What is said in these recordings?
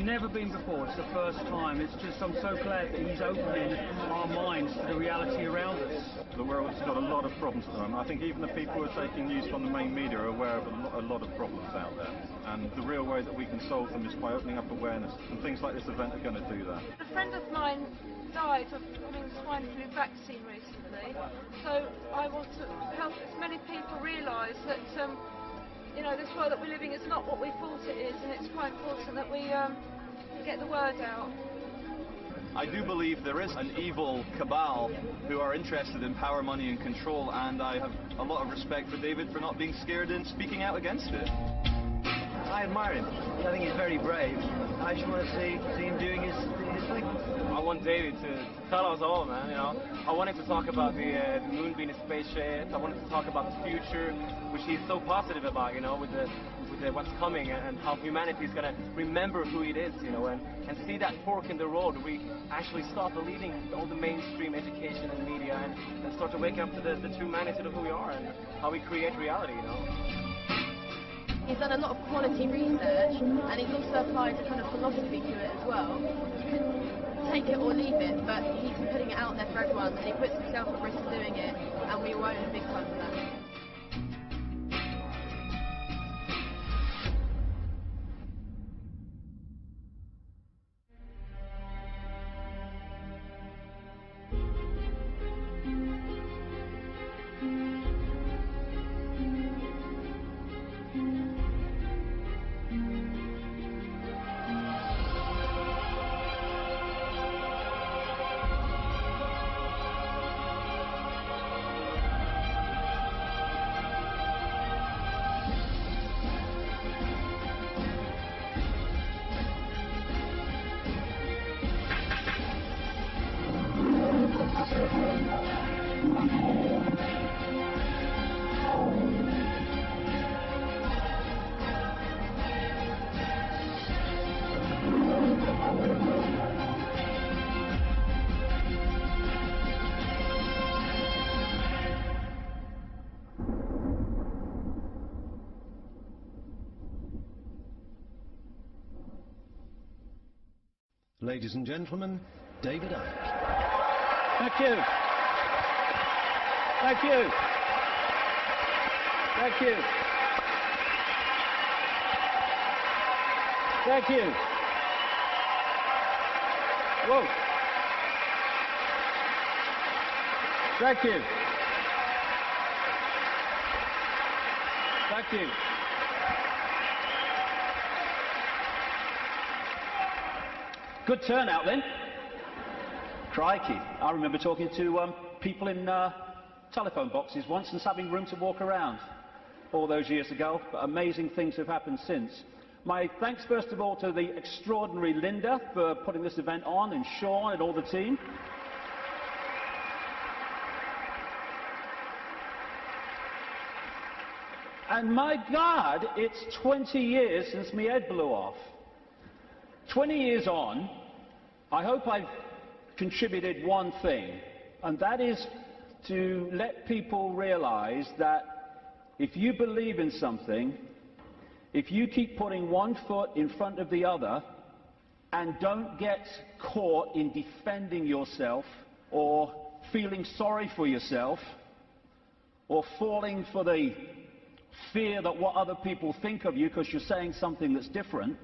never been before. It's the first time. It's just, I'm so glad that he's opening our minds to the reality around us. The world's got a lot of problems at the moment. I think even the people who are taking news from the main media are aware of a lot of problems out there. And the real way that we can solve them is by opening up awareness. And things like this event are going to do that. A friend of mine died of swine flu vaccine recently. So I want to help as many people realise that you know, this world that we're living is not what we thought it is, and it's quite important that we get the word out. I do believe there is an evil cabal who are interested in power, money and control, and I have a lot of respect for David for not being scared and speaking out against it. I admire him. I think he's very brave. I just want to see him doing his thing. I want David to tell us all, man, you know. I wanted to talk about the moon being a spaceship. I wanted to talk about the future, which he's so positive about, you know, with what's coming and how humanity is going to remember who it is, you know, and see that fork in the road where we actually start believing all the mainstream education and media and start to wake up to the true magnitude of who we are and how we create reality, you know. He's done a lot of quality research, and he's also applied a kind of philosophy to it as well. You can take it or leave it, but he's putting it out there for everyone, and he puts himself at risk doing it, and we owe him a big time for that. Ladies and gentlemen, David Icke. Thank you. Thank you. Thank you. Thank you. Whoa. Thank you. Thank you. Good turnout then. Crikey. I remember talking to people in telephone boxes once and having room to walk around all those years ago, but amazing things have happened since. My thanks first of all to the extraordinary Linda for putting this event on, and Sean and all the team. And my God, it's 20 years since my head blew off. 20 years on, I hope I've contributed one thing, and that is to let people realize that if you believe in something, if you keep putting one foot in front of the other and don't get caught in defending yourself or feeling sorry for yourself or falling for the fear that what other people think of you because you're saying something that's different,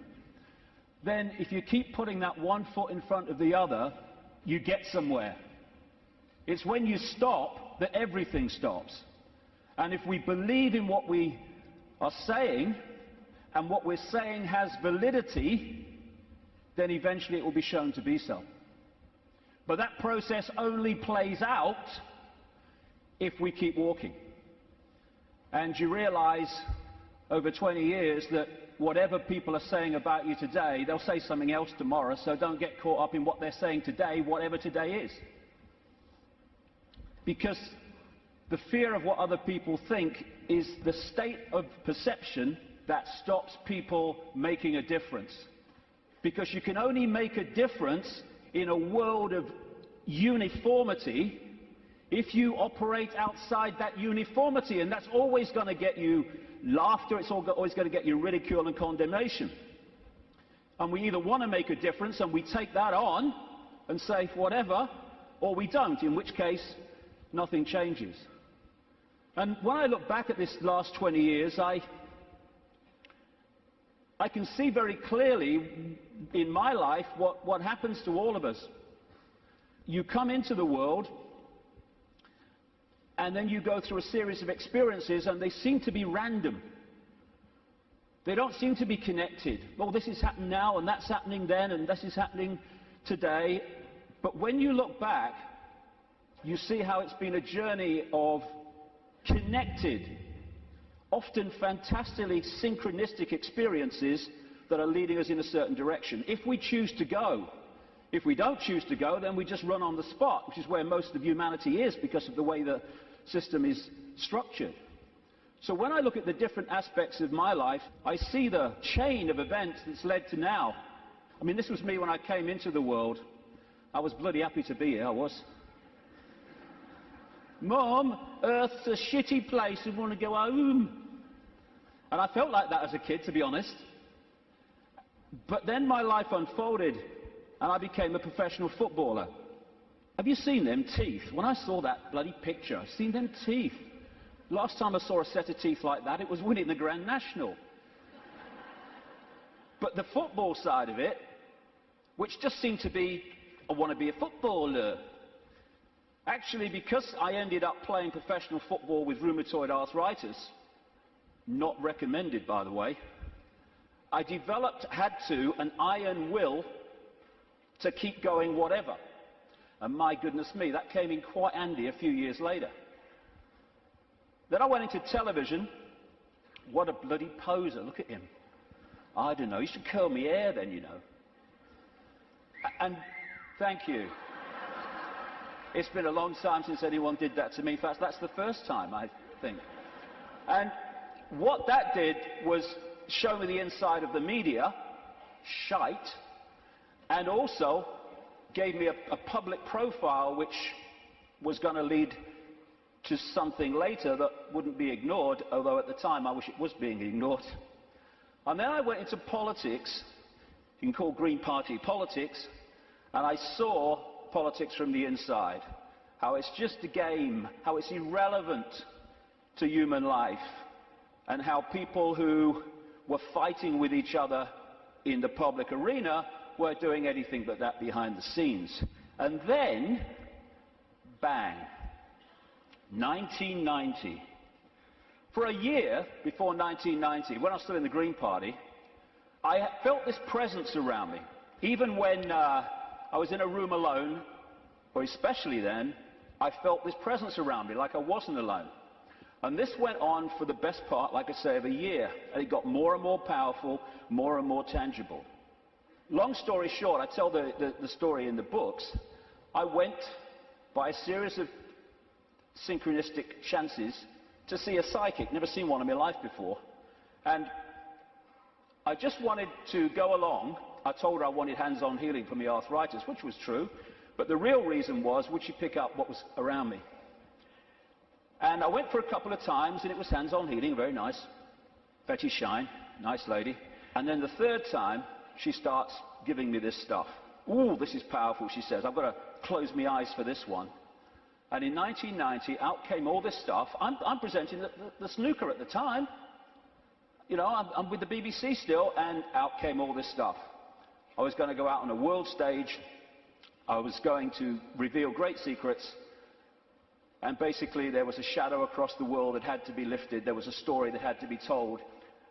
then if you keep putting that one foot in front of the other, you get somewhere. It's when you stop that everything stops. And if we believe in what we are saying, and what we're saying has validity, then eventually it will be shown to be so. But that process only plays out if we keep walking. And you realize over 20 years that whatever people are saying about you today, they'll say something else tomorrow, so don't get caught up in what they're saying today, whatever today is. Because the fear of what other people think is the state of perception that stops people making a difference. Because you can only make a difference in a world of uniformity if you operate outside that uniformity, and that's always going to get you laughter, it's always going to get you ridicule and condemnation. And we either want to make a difference and we take that on and say whatever, or we don't, in which case nothing changes. And when I look back at this last 20 years, I can see very clearly in my life what happens to all of us. You come into the world, and then you go through a series of experiences, and they seem to be random. They don't seem to be connected. Well, this is happening now, and that's happening then, and this is happening today. But when you look back, you see how it's been a journey of connected, often fantastically synchronistic experiences that are leading us in a certain direction. If we choose to go. If we don't choose to go, then we just run on the spot, which is where most of humanity is because of the way the system is structured. So when I look at the different aspects of my life, I see the chain of events that's led to now. I mean, this was me when I came into the world. I was bloody happy to be here, I was. Mum, Earth's a shitty place, I want to go home. And I felt like that as a kid, to be honest. But then my life unfolded, and I became a professional footballer. Have you seen them teeth? When I saw that bloody picture, I've seen them teeth. Last time I saw a set of teeth like that, it was winning the Grand National. But the football side of it, which just seemed to be, I want to be a footballer. Actually, because I ended up playing professional football with rheumatoid arthritis, not recommended by the way, I had an iron will to keep going whatever. And my goodness me, that came in quite handy a few years later. Then I went into television. What a bloody poser, look at him. I don't know, you should curl my hair then, you know. And thank you. It's been a long time since anyone did that to me. In fact, that's the first time, I think. And what that did was show me the inside of the media, shite, and also gave me a public profile which was going to lead to something later that wouldn't be ignored, although at the time I wish it was being ignored. And then I went into politics, you can call Green Party politics, and I saw politics from the inside, how it's just a game, how it's irrelevant to human life, and how people who were fighting with each other in the public arena were doing anything but that behind the scenes. And then, bang, 1990. For a year before 1990, when I was still in the Green Party, I felt this presence around me. Even when I was in a room alone, or especially then, I felt this presence around me, like I wasn't alone. And this went on for the best part, like I say, of a year. And it got more and more powerful, more and more tangible. Long story short, I tell the story in the books. I went by a series of synchronistic chances to see a psychic. Never seen one in my life before. And I just wanted to go along. I told her I wanted hands-on healing for my arthritis, which was true. But the real reason was, would she pick up what was around me? And I went for a couple of times, and it was hands-on healing, very nice. Betty Shine, nice lady. And then the third time, she starts giving me this stuff. Ooh, this is powerful, she says. I've got to close my eyes for this one. And in 1990, out came all this stuff. I'm presenting the snooker at the time. You know, I'm with the BBC still, and out came all this stuff. I was going to go out on a world stage. I was going to reveal great secrets. And basically, there was a shadow across the world that had to be lifted. There was a story that had to be told.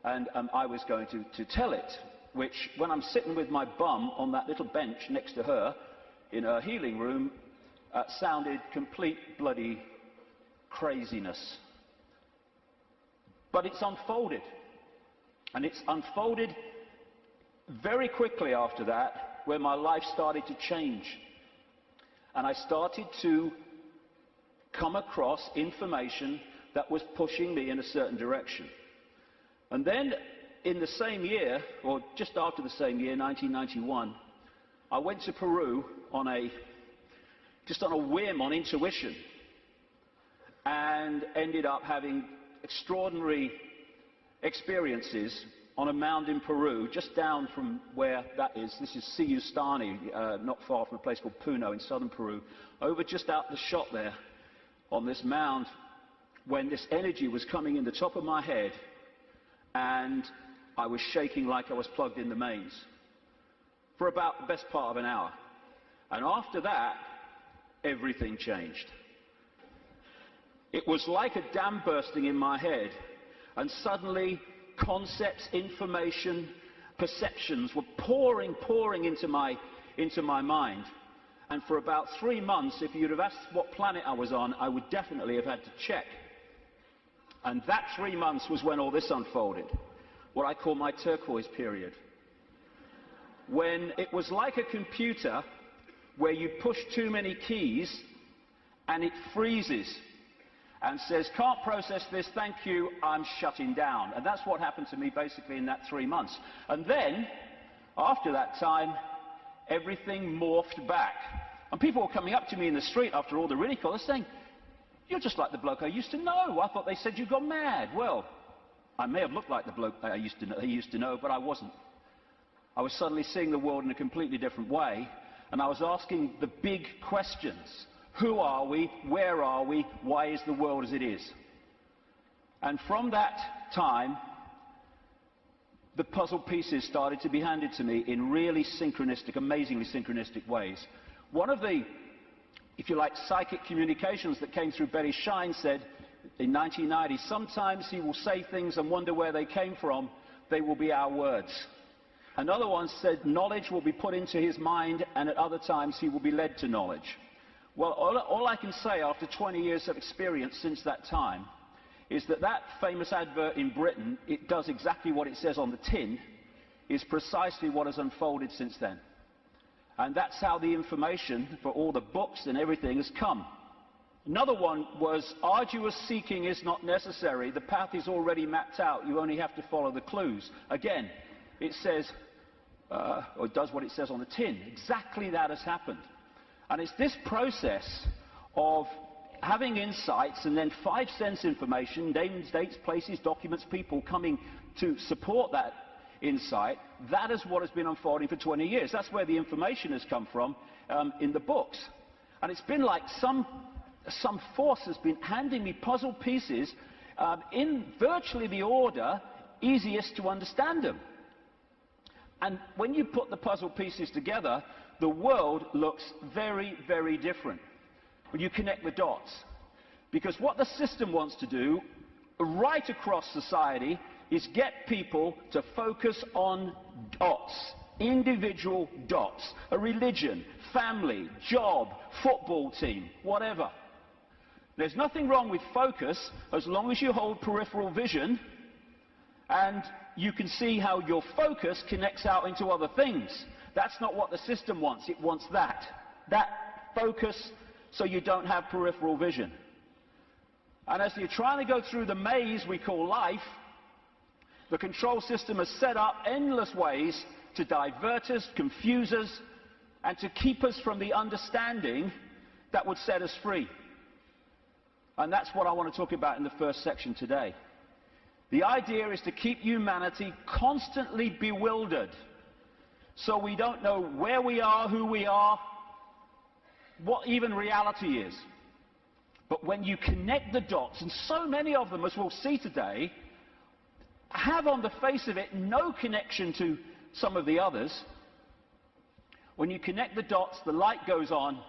And I was going to tell it, which, when I'm sitting with my bum on that little bench next to her in her healing room, sounded complete bloody craziness. But it's unfolded. And it's unfolded very quickly after that, where my life started to change. And I started to come across information that was pushing me in a certain direction. And then, in the same year, or just after the same year, 1991, I went to Peru just on a whim, on intuition, and ended up having extraordinary experiences on a mound in Peru, just down from where that is. This is Siyustani, not far from a place called Puno in southern Peru. Over just out the shot there, on this mound, when this energy was coming in the top of my head, and I was shaking like I was plugged in the mains for about the best part of an hour. And after that, everything changed. It was like a dam bursting in my head, and suddenly concepts, information, perceptions were pouring into my mind. And for about 3 months, if you'd have asked what planet I was on, I would definitely have had to check. And that 3 months was when all this unfolded, what I call my turquoise period. When it was like a computer where you push too many keys and it freezes and says, can't process this, thank you, I'm shutting down. And that's what happened to me basically in that 3 months. And then, after that time, everything morphed back. And people were coming up to me in the street after all the ridicule, they're saying, you're just like the bloke I used to know. I thought they said you got mad. Well, I may have looked like the bloke I used to know, but I wasn't. I was suddenly seeing the world in a completely different way, and I was asking the big questions. Who are we? Where are we? Why is the world as it is? And from that time, the puzzle pieces started to be handed to me in really synchronistic, amazingly synchronistic ways. One of the, if you like, psychic communications that came through Betty Shine said in 1990, sometimes he will say things and wonder where they came from. They will be our words. Another one said knowledge will be put into his mind, and at other times he will be led to knowledge. Well, all I can say after 20 years of experience since that time is that that famous advert in Britain, it does exactly what it says on the tin, is precisely what has unfolded since then. And that's how the information for all the books and everything has come. Another one was, arduous seeking is not necessary. The path is already mapped out. You only have to follow the clues. Again, it says, or it does what it says on the tin. Exactly that has happened. And it's this process of having insights and then 5 sense information, names, dates, places, documents, people coming to support that insight, that is what has been unfolding for 20 years. That's where the information has come from in the books. And it's been like some force has been handing me puzzle pieces in virtually the order easiest to understand them. And when you put the puzzle pieces together, the world looks very, very different when you connect the dots. Because what the system wants to do, right across society, is get people to focus on dots, individual dots, a religion, family, job, football team, whatever. There's nothing wrong with focus as long as you hold peripheral vision and you can see how your focus connects out into other things. That's not what the system wants. It wants that focus so you don't have peripheral vision. And as you're trying to go through the maze we call life, the control system has set up endless ways to divert us, confuse us, and to keep us from the understanding that would set us free. And that's what I want to talk about in the first section today. The idea is to keep humanity constantly bewildered, so we don't know where we are, who we are, what even reality is. But when you connect the dots, and so many of them, as we'll see today, have on the face of it no connection to some of the others, when you connect the dots, the light goes on,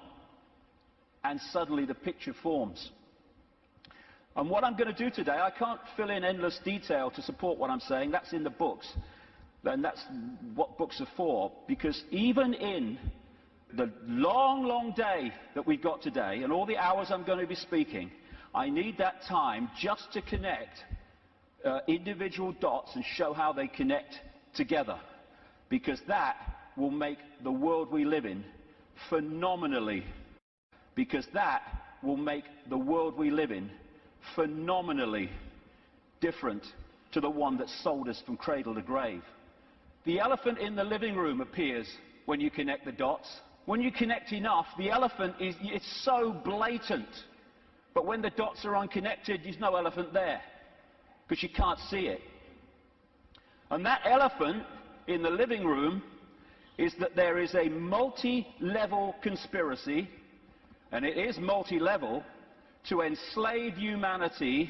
and suddenly the picture forms. And what I'm going to do today, I can't fill in endless detail to support what I'm saying. That's in the books. And that's what books are for. Because even in the long, long day that we've got today, and all the hours I'm going to be speaking, I need that time just to connect individual dots and show how they connect together. Because that will make the world we live in phenomenally. Because that will make the world we live in phenomenally different to the one that sold us from cradle to grave. The elephant in the living room appears when you connect the dots. When you connect enough, the elephant it's so blatant. But when the dots are unconnected, there's no elephant there, because you can't see it. And that elephant in the living room is that there is a multi-level conspiracy, and it is multi-level, to enslave humanity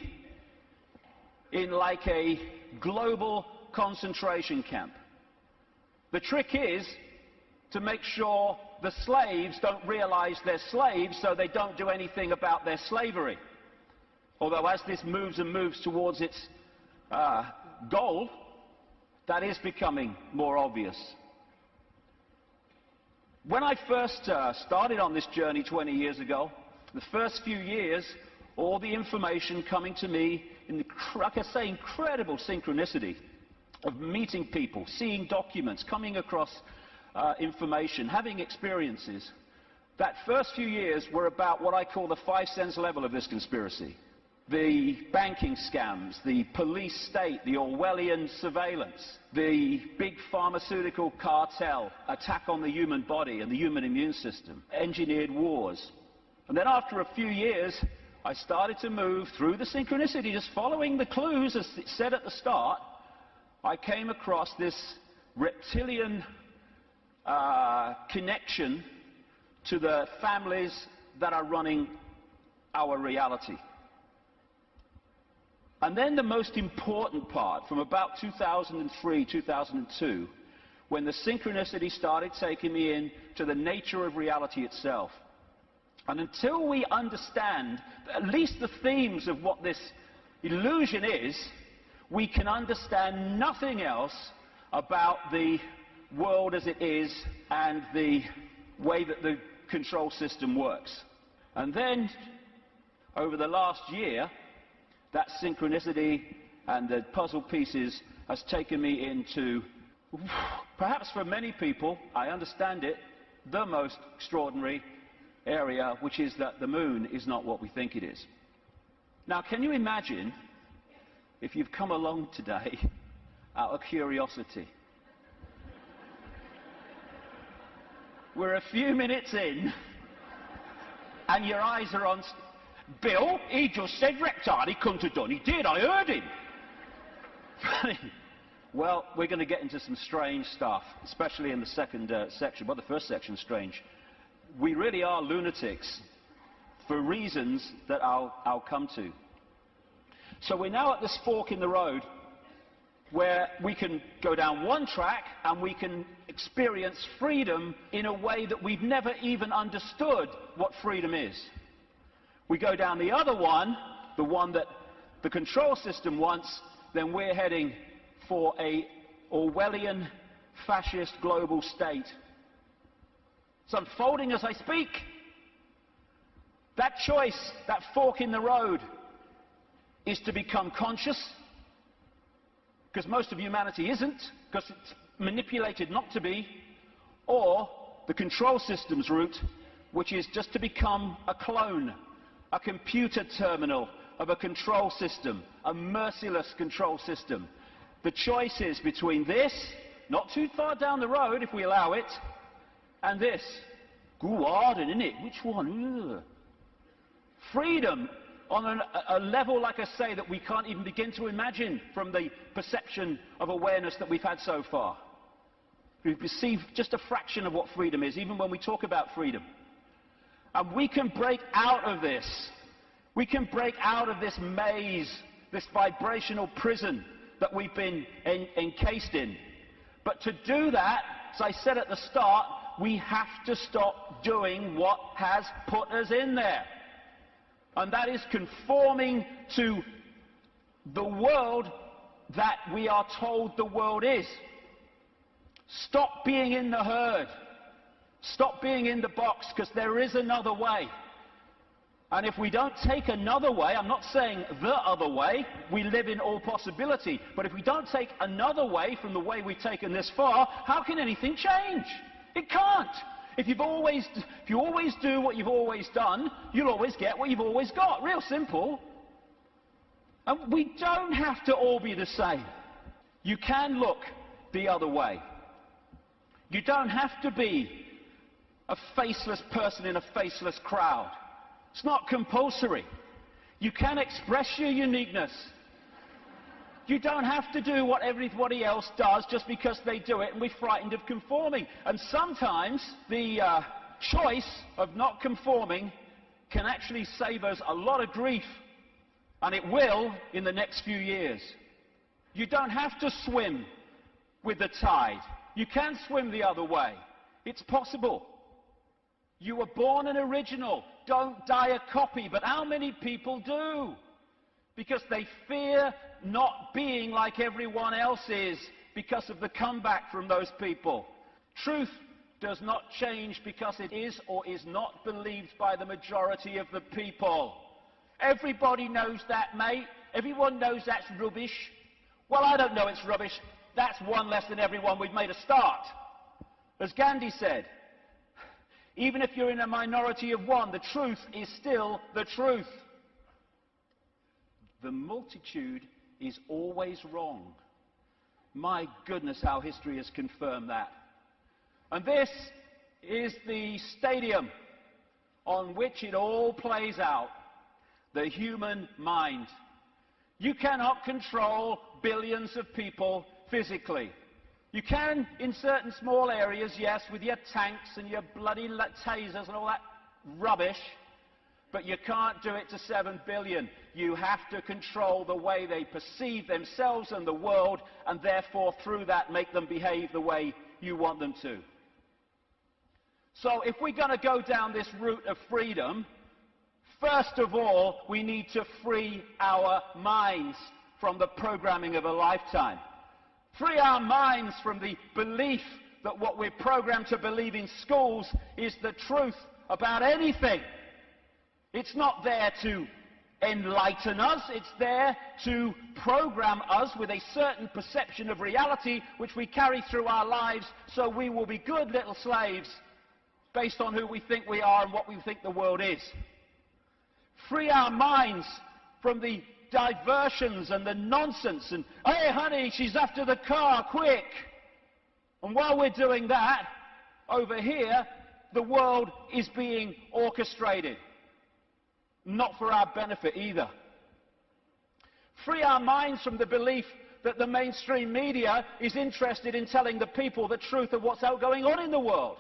in like a global concentration camp. The trick is to make sure the slaves don't realize they're slaves, so they don't do anything about their slavery. Although as this moves and moves towards its goal, that is becoming more obvious. When I first started on this journey 20 years ago, the first few years, all the information coming to me in the, like I say, incredible synchronicity of meeting people, seeing documents, coming across information, having experiences. That first few years were about what I call the 5 sense level of this conspiracy. The banking scams, the police state, the Orwellian surveillance, the big pharmaceutical cartel attack on the human body and the human immune system, engineered wars. And then after a few years, I started to move through the synchronicity, just following the clues as it said at the start. I came across this reptilian connection to the families that are running our reality. And then the most important part, from about 2003, 2002, when the synchronicity started taking me into the nature of reality itself. And until we understand at least the themes of what this illusion is, we can understand nothing else about the world as it is and the way that the control system works. And then, over the last year, that synchronicity and the puzzle pieces has taken me into, perhaps for many people, I understand it, the most extraordinary area, which is that the moon is not what we think it is. Now, can you imagine if you've come along today out of curiosity? We're a few minutes in, and your eyes are on Bill. He just said reptile. He couldn't have done. He did. I heard him. Well, we're going to get into some strange stuff, especially in the second section. Well, the first section's strange. We really are lunatics for reasons that I'll come to. So we're now at this fork in the road where we can go down one track and we can experience freedom in a way that we've never even understood what freedom is. We go down the other one, the one that the control system wants, then we're heading for a Orwellian fascist global state. It's unfolding as I speak. That choice, that fork in the road, is to become conscious, because most of humanity isn't, because it's manipulated not to be, or the control system's route, which is just to become a clone, a computer terminal of a control system, a merciless control system. The choice is between this, not too far down the road if we allow it, and this. Go hard, isn't it? Which one? Ugh. Freedom on a level, like I say, that we can't even begin to imagine from the perception of awareness that we've had so far. We perceive just a fraction of what freedom is, even when we talk about freedom. And we can break out of this. We can break out of this maze, this vibrational prison that we've been encased in. But to do that, as I said at the start, we have to stop doing what has put us in there. And that is conforming to the world that we are told the world is. Stop being in the herd. Stop being in the box, because there is another way. And if we don't take another way, I'm not saying the other way, we live in all possibility, but if we don't take another way from the way we've taken this far, how can anything change? It can't. If you always do what you've always done, you'll always get what you've always got. Real simple. And we don't have to all be the same. You can look the other way. You don't have to be a faceless person in a faceless crowd. It's not compulsory. You can express your uniqueness. You don't have to do what everybody else does just because they do it and we're frightened of conforming. And sometimes the choice of not conforming can actually save us a lot of grief, and it will in the next few years. You don't have to swim with the tide. You can swim the other way. It's possible. You were born an original. Don't die a copy. But how many people do? Because they fear not being like everyone else is because of the comeback from those people. Truth does not change because it is or is not believed by the majority of the people. Everybody knows that, mate. Everyone knows that's rubbish. Well, I don't know it's rubbish. That's one less than everyone. We've made a start. As Gandhi said, even if you're in a minority of one, the truth is still the truth. The multitude is always wrong. My goodness, how history has confirmed that. And this is the stadium on which it all plays out, the human mind. You cannot control billions of people physically. You can in certain small areas, yes, with your tanks and your bloody tasers and all that rubbish, but you can't do it to 7 billion. You have to control the way they perceive themselves and the world, and therefore through that make them behave the way you want them to. So if we're going to go down this route of freedom, first of all, we need to free our minds from the programming of a lifetime. Free our minds from the belief that what we're programmed to believe in schools is the truth about anything. It's not there to enlighten us, it's there to program us with a certain perception of reality which we carry through our lives, so we will be good little slaves based on who we think we are and what we think the world is. Free our minds from the diversions and the nonsense and, hey honey, she's after the car, quick. And while we're doing that, over here, the world is being orchestrated. Not for our benefit either. Free our minds from the belief that the mainstream media is interested in telling the people the truth of what's going on in the world.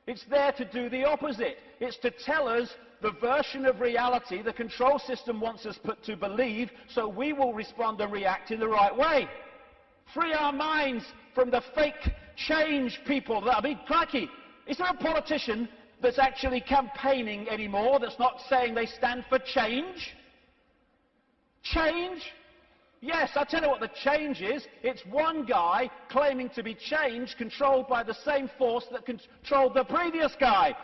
It's there to do the opposite. It's to tell us the version of reality the control system wants us to believe, so we will respond and react in the right way. Free our minds from the fake change people. I mean, crikey, is there a politician that's actually campaigning anymore that's not saying they stand for change? Change? Yes, I'll tell you what the change is. It's one guy claiming to be change controlled by the same force that controlled the previous guy.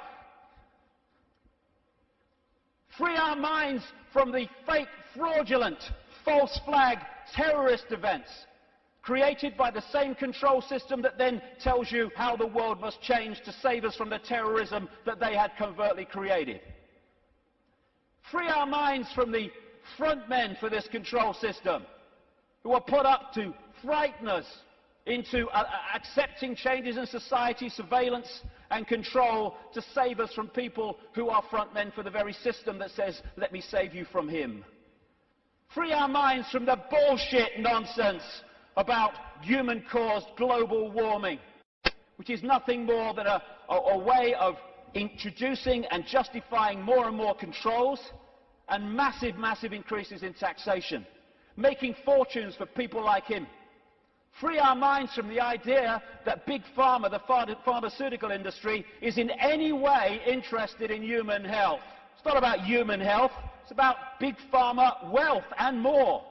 Free our minds from the fake, fraudulent, false flag terrorist events created by the same control system that then tells you how the world must change to save us from the terrorism that they had covertly created. Free our minds from the front men for this control system who are put up to frighten us into accepting changes in society, surveillance and control to save us from people who are front men for the very system that says, let me save you from him. Free our minds from the bullshit nonsense about human-caused global warming, which is nothing more than a way of introducing and justifying more and more controls and massive, massive increases in taxation, making fortunes for people like him. Free our minds from the idea that Big Pharma, the pharmaceutical industry, is in any way interested in human health. It's not about human health, it's about Big Pharma wealth and more.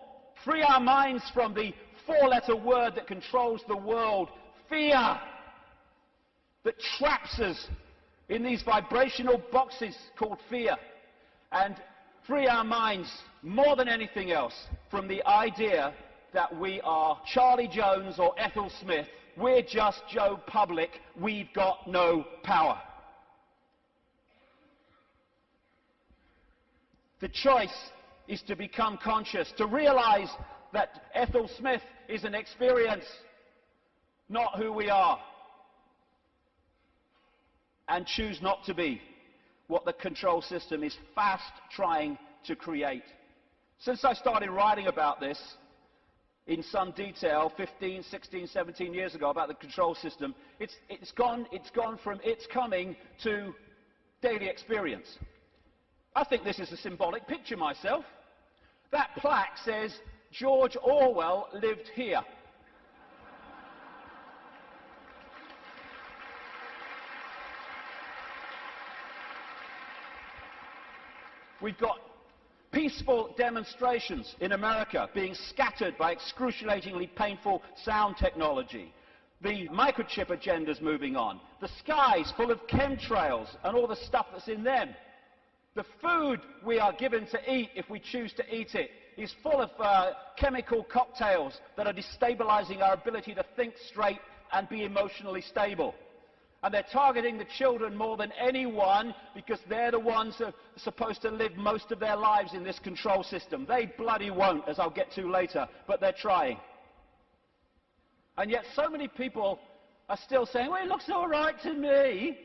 Free our minds from the four-letter word that controls the world, fear, that traps us in these vibrational boxes called fear. And free our minds, more than anything else, from the idea that we are Charlie Jones or Ethel Smith. We're just Joe Public. We've got no power. The choice is to become conscious, to realize that Ethel Smith is an experience, not who we are, and choose not to be what the control system is fast trying to create. Since I started writing about this, in some detail 15, 16, 17 years ago about the control system. It's gone from its coming to daily experience. I think this is a symbolic picture myself. That plaque says, George Orwell lived here. We've got peaceful demonstrations in America being scattered by excruciatingly painful sound technology. The microchip agenda's moving on. The sky's full of chemtrails and all the stuff that's in them. The food we are given to eat, if we choose to eat it, is full of chemical cocktails that are destabilizing our ability to think straight and be emotionally stable. And they're targeting the children more than anyone because they're the ones who are supposed to live most of their lives in this control system. They bloody won't, as I'll get to later, but they're trying. And yet so many people are still saying, well, it looks all right to me.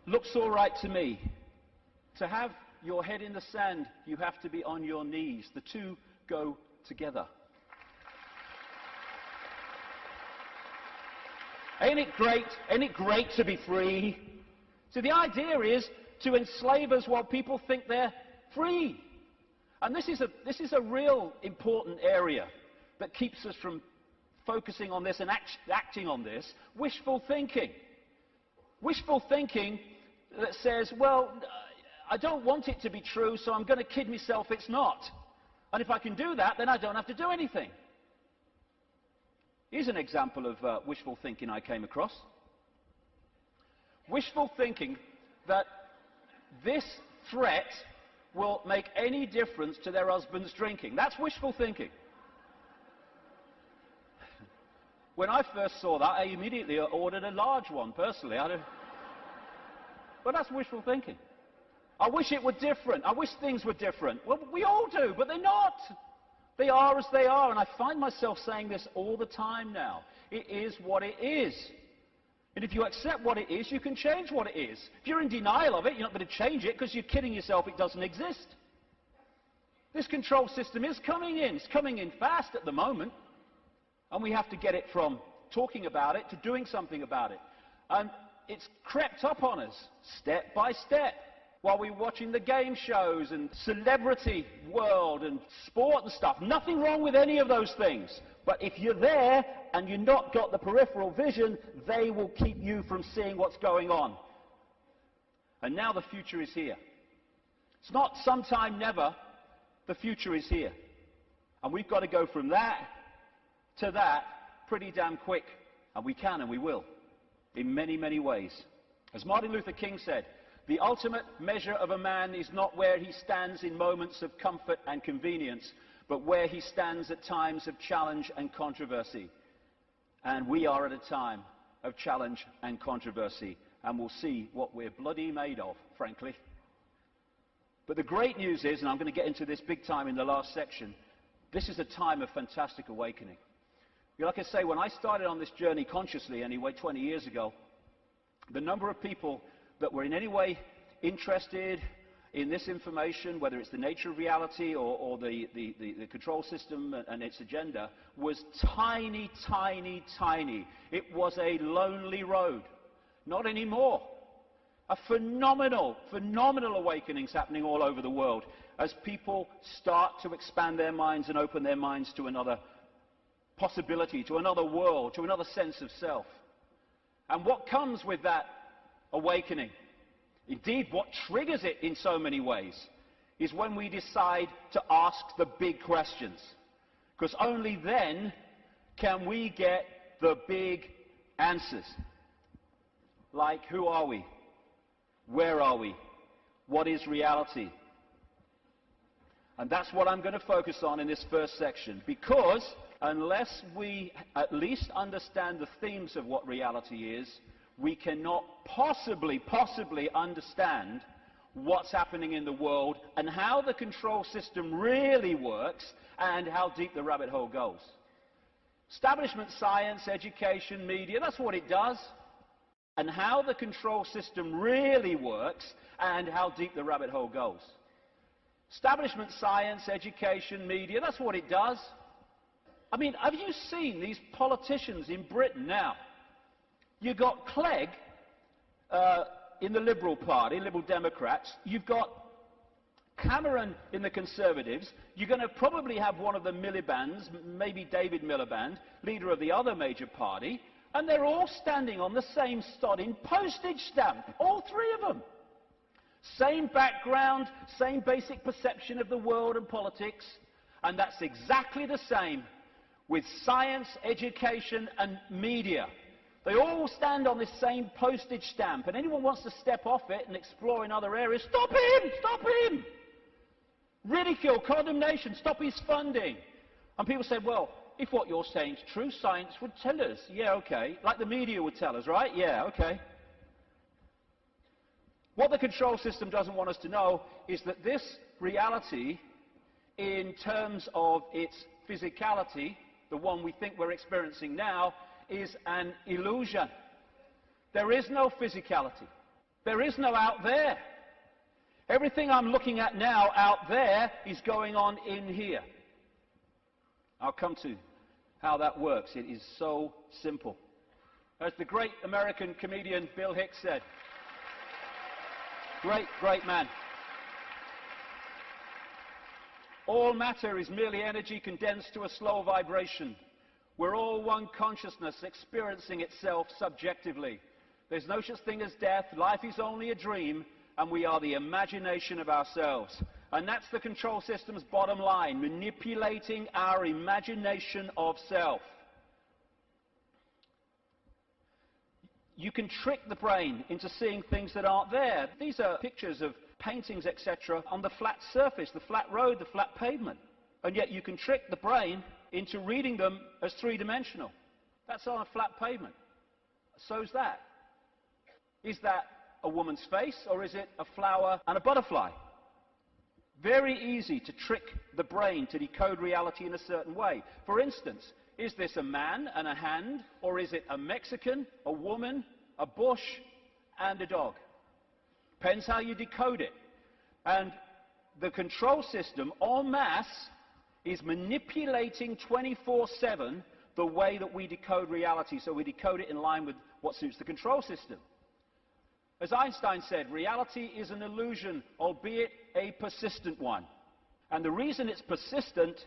Looks all right to me. To have your head in the sand, you have to be on your knees. The two go together. Ain't it great? Ain't it great to be free? So the idea is to enslave us while people think they're free. And this is a real important area that keeps us from focusing on this and acting on this. Wishful thinking. Wishful thinking that says, well, I don't want it to be true, so I'm going to kid myself it's not. And if I can do that, then I don't have to do anything. Here's an example of wishful thinking I came across. Wishful thinking that this threat will make any difference to their husband's drinking. That's wishful thinking. When I first saw that, I immediately ordered a large one, personally. But that's wishful thinking. I wish it were different. I wish things were different. Well, we all do, but they're not. They are as they are, and I find myself saying this all the time now. It is what it is. And if you accept what it is, you can change what it is. If you're in denial of it, you're not going to change it because you're kidding yourself it doesn't exist. This control system is coming in. It's coming in fast at the moment. And we have to get it from talking about it to doing something about it. And it's crept up on us, step by step. While we're watching the game shows and celebrity world and sport and stuff. Nothing wrong with any of those things. But if you're there and you've not got the peripheral vision, they will keep you from seeing what's going on. And now the future is here. It's not sometime never. The future is here. And we've got to go from that to that pretty damn quick. And we can and we will. In many, many ways. As Martin Luther King said, the ultimate measure of a man is not where he stands in moments of comfort and convenience, but where he stands at times of challenge and controversy. And we are at a time of challenge and controversy, and we'll see what we're bloody made of, frankly. But the great news is, and I'm going to get into this big time in the last section, this is a time of fantastic awakening. Like I say, when I started on this journey consciously, anyway, 20 years ago, the number of people that were in any way interested in this information, whether it's the nature of reality or the control system and its agenda, was tiny, tiny, tiny. It was a lonely road. Not anymore. A phenomenal awakenings happening all over the world as people start to expand their minds and open their minds to another possibility, to another world, to another sense of self. And what comes with that awakening, indeed what triggers it in so many ways, is when we decide to ask the big questions. Because only then can we get the big answers. Like, who are we? Where are we? What is reality? And that's what I'm going to focus on in this first section, because unless we at least understand the themes of what reality is, we cannot possibly understand what's happening in the world and how the control system really works and how deep the rabbit hole goes. Establishment science, education, media, that's what it does. And how the control system really works and how deep the rabbit hole goes. Establishment science, education, media, that's what it does. I mean, have you seen these politicians in Britain now? You've got Clegg in the Liberal Party, Liberal Democrats. You've got Cameron in the Conservatives. You're going to probably have one of the Miliband's, maybe David Miliband, leader of the other major party, and they're all standing on the same sodding postage stamp, all three of them. Same background, same basic perception of the world and politics, and that's exactly the same with science, education and media. They all stand on this same postage stamp, and anyone wants to step off it and explore in other areas, stop him! Stop him! Ridicule, condemnation, stop his funding. And people say, well, if what you're saying is true, science would tell us. Yeah, okay. Like the media would tell us, right? Yeah, okay. What the control system doesn't want us to know is that this reality, in terms of its physicality, the one we think we're experiencing now, is an illusion. There is no physicality. There is no out there. Everything I'm looking at now out there is going on in here. I'll come to how that works. It is so simple. As the great American comedian Bill Hicks said, great man. All matter is merely energy condensed to a slow vibration. We're all one consciousness experiencing itself subjectively. There's no such thing as death. Life is only a dream, and we are the imagination of ourselves. And that's the control system's bottom line, manipulating our imagination of self. You can trick the brain into seeing things that aren't there. These are pictures of paintings, etc., on the flat surface, the flat road, the flat pavement. And yet you can trick the brain into reading them as three-dimensional. That's on a flat pavement. So's that. Is that a woman's face, or is it a flower and a butterfly? Very easy to trick the brain to decode reality in a certain way. For instance, is this a man and a hand, or is it a Mexican, a woman, a bush, and a dog? Depends how you decode it. And the control system, en masse, is manipulating 24/7 the way that we decode reality, so we decode it in line with what suits the control system. As Einstein said, reality is an illusion, albeit a persistent one. And the reason it's persistent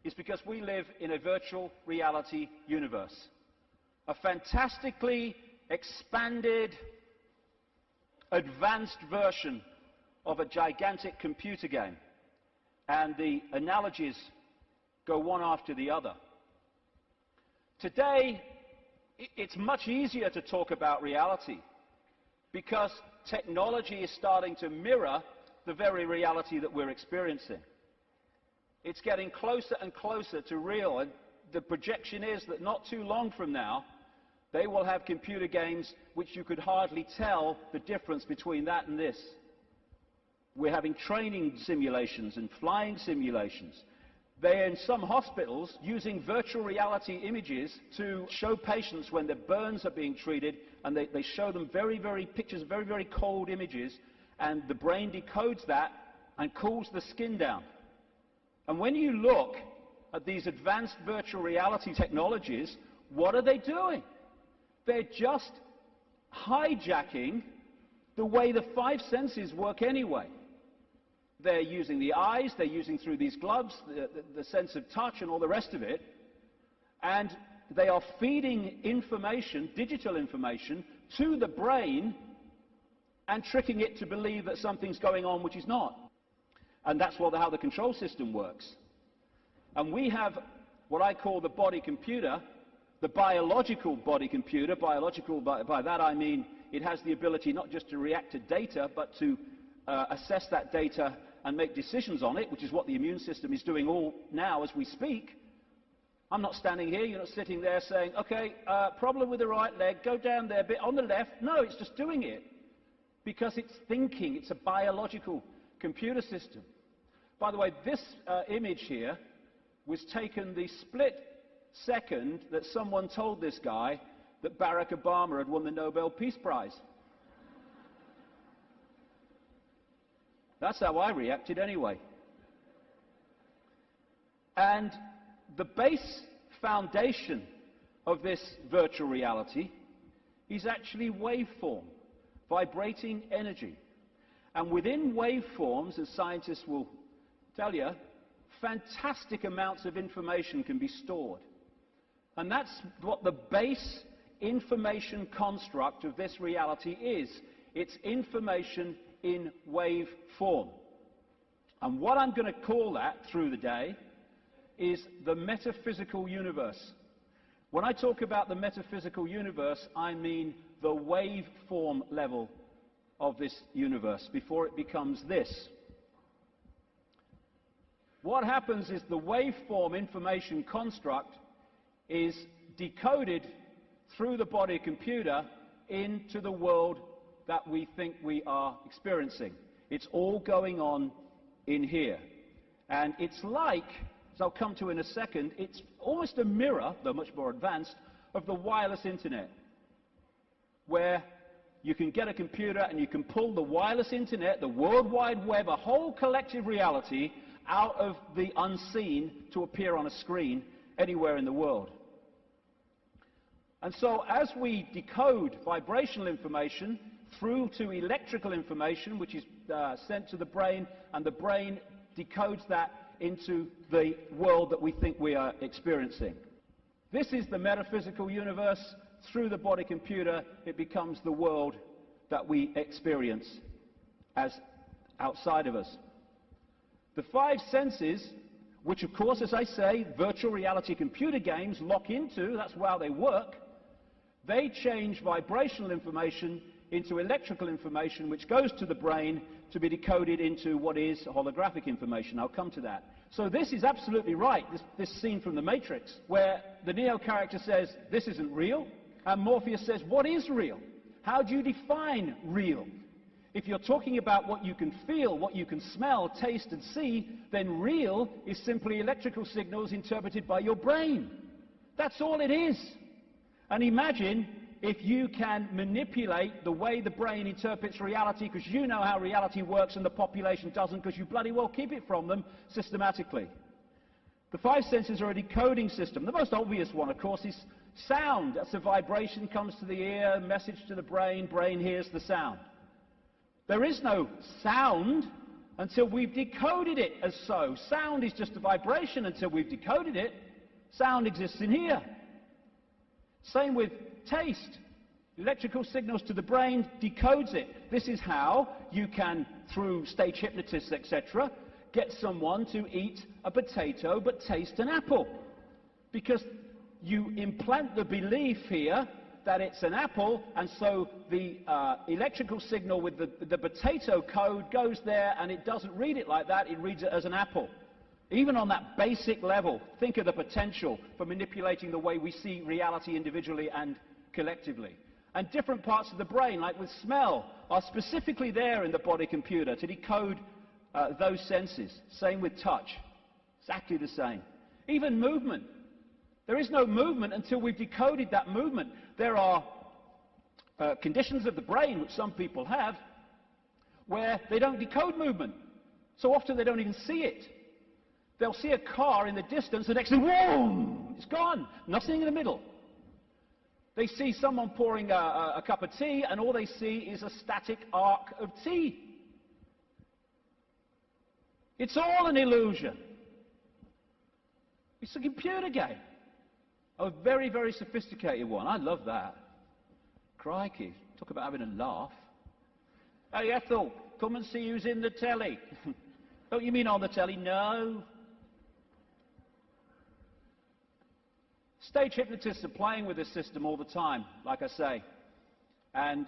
is because we live in a virtual reality universe. A fantastically expanded, advanced version of a gigantic computer game. And the analogies go one after the other. Today, it's much easier to talk about reality because technology is starting to mirror the very reality that we're experiencing. It's getting closer and closer to real, and the projection is that not too long from now, they will have computer games which you could hardly tell the difference between that and this. We're having training simulations and flying simulations. They're in some hospitals using virtual reality images to show patients when their burns are being treated, and they show them pictures, very cold images, and the brain decodes that and cools the skin down. And when you look at these advanced virtual reality technologies, what are they doing? They're just hijacking the way the five senses work anyway. They're using the eyes, they're using through these gloves, the sense of touch and all the rest of it, and they are feeding information, digital information, to the brain and tricking it to believe that something's going on which is not. And that's how the control system works. And we have what I call the body computer, the biological body computer. Biological, by that I mean it has the ability not just to react to data, but to assess that data and make decisions on it, which is what the immune system is doing all now as we speak. I'm not standing here, you're not sitting there saying, okay, problem with the right leg, go down there a bit on the left. No, it's just doing it because it's thinking. It's a biological computer system. By the way, this image here was taken the split second that someone told this guy that Barack Obama had won the Nobel Peace Prize. That's how I reacted anyway. And the base foundation of this virtual reality is actually waveform, vibrating energy. And within waveforms, as scientists will tell you, fantastic amounts of information can be stored. And that's what the base information construct of this reality is. It's information in wave form. And what I'm going to call that through the day is the metaphysical universe. When I talk about the metaphysical universe, I mean the waveform level of this universe before it becomes this. What happens is the waveform information construct is decoded through the body computer into the world that we think we are experiencing. It's all going on in here. And it's like, as I'll come to in a second, it's almost a mirror, though much more advanced, of the wireless internet, where you can get a computer and you can pull the wireless internet, the World Wide Web, a whole collective reality out of the unseen to appear on a screen anywhere in the world. And so as we decode vibrational information through to electrical information, which is sent to the brain, and the brain decodes that into the world that we think we are experiencing. This is the metaphysical universe. Through the body computer, it becomes the world that we experience as outside of us. The five senses, which of course, as I say, virtual reality computer games lock into, that's how they work, they change vibrational information into electrical information, which goes to the brain to be decoded into what is holographic information. I'll come to that. So this is absolutely right, this scene from The Matrix, where the Neo character says, this isn't real, and Morpheus says, what is real? How do you define real? If you're talking about what you can feel, what you can smell, taste, and see, then real is simply electrical signals interpreted by your brain. That's all it is. And imagine if you can manipulate the way the brain interprets reality, because you know how reality works and the population doesn't, because you bloody well keep it from them systematically. The five senses are a decoding system. The most obvious one, of course, is sound. That's a vibration, comes to the ear, message to the brain, brain hears the sound. There is no sound until we've decoded it as so. Sound is just a vibration until we've decoded it. Sound exists in here. Same with taste. Electrical signals to the brain decodes it. This is how you can, through stage hypnotists, etc., get someone to eat a potato but taste an apple. Because you implant the belief here that it's an apple, and so the electrical signal with the potato code goes there, and it doesn't read it like that, it reads it as an apple. Even on that basic level, think of the potential for manipulating the way we see reality individually and collectively. And different parts of the brain, like with smell, are specifically there in the body computer to decode those senses. Same with touch. Exactly the same. Even movement. There is no movement until we've decoded that movement. There are conditions of the brain, which some people have, where they don't decode movement. So often they don't even see it. They'll see a car in the distance, the next thing, whoa, it's gone. Nothing in the middle. They see someone pouring a cup of tea, and all they see is a static arc of tea. It's all an illusion. It's a computer game. A very, very sophisticated one. I love that. Crikey, talk about having a laugh. Hey, Ethel, come and see who's in the telly. Don't you mean on the telly? No. Stage hypnotists are playing with this system all the time, like I say. And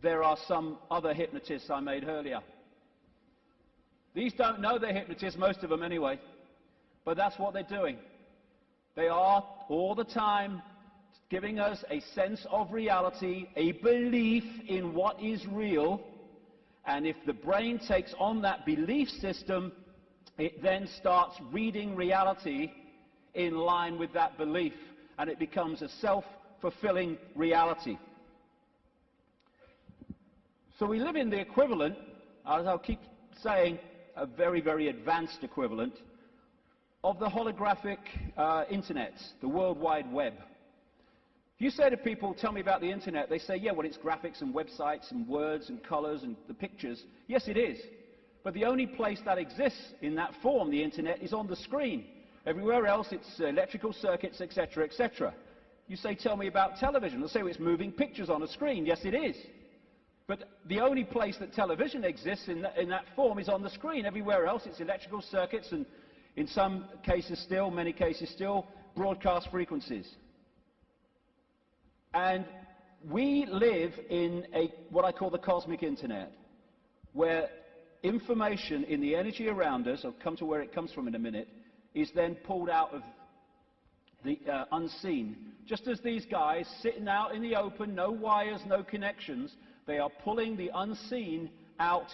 there are some other hypnotists I made earlier. These don't know they're hypnotists, most of them anyway. But that's what they're doing. They are all the time giving us a sense of reality, a belief in what is real. And if the brain takes on that belief system, it then starts reading reality in line with that belief, and it becomes a self-fulfilling reality. So we live in the equivalent, as I'll keep saying, a very, very advanced equivalent of the holographic internet, the World Wide Web. If you say to people, tell me about the internet, they say, yeah, well, it's graphics and websites and words and colors and the pictures. Yes, it is. But the only place that exists in that form, the internet, is on the screen. Everywhere else, it's electrical circuits, etc., etc. You say, tell me about television. They'll say, well, it's moving pictures on a screen. Yes, it is. But the only place that television exists in that form is on the screen. Everywhere else, it's electrical circuits and, in some cases still, many cases still, broadcast frequencies. And we live in what I call the cosmic internet, where information in the energy around us, I'll come to where it comes from in a minute, is then pulled out of the unseen. Just as these guys sitting out in the open, no wires, no connections, they are pulling the unseen out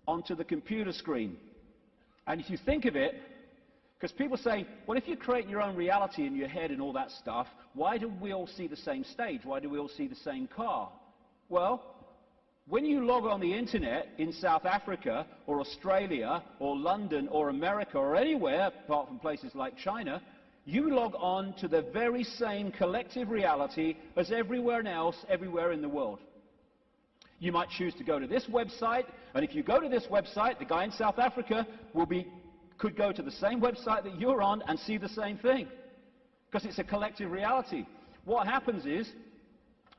onto the computer screen. And if you think of it, because people say, well, if you create your own reality in your head and all that stuff, why do we all see the same stage? Why do we all see the same car? Well, when you log on the internet in South Africa or Australia or London or America or anywhere, apart from places like China, you log on to the very same collective reality as everywhere else, everywhere in the world. You might choose to go to this website, and if you go to this website, the guy in South Africa could go to the same website that you're on and see the same thing, because it's a collective reality. What happens is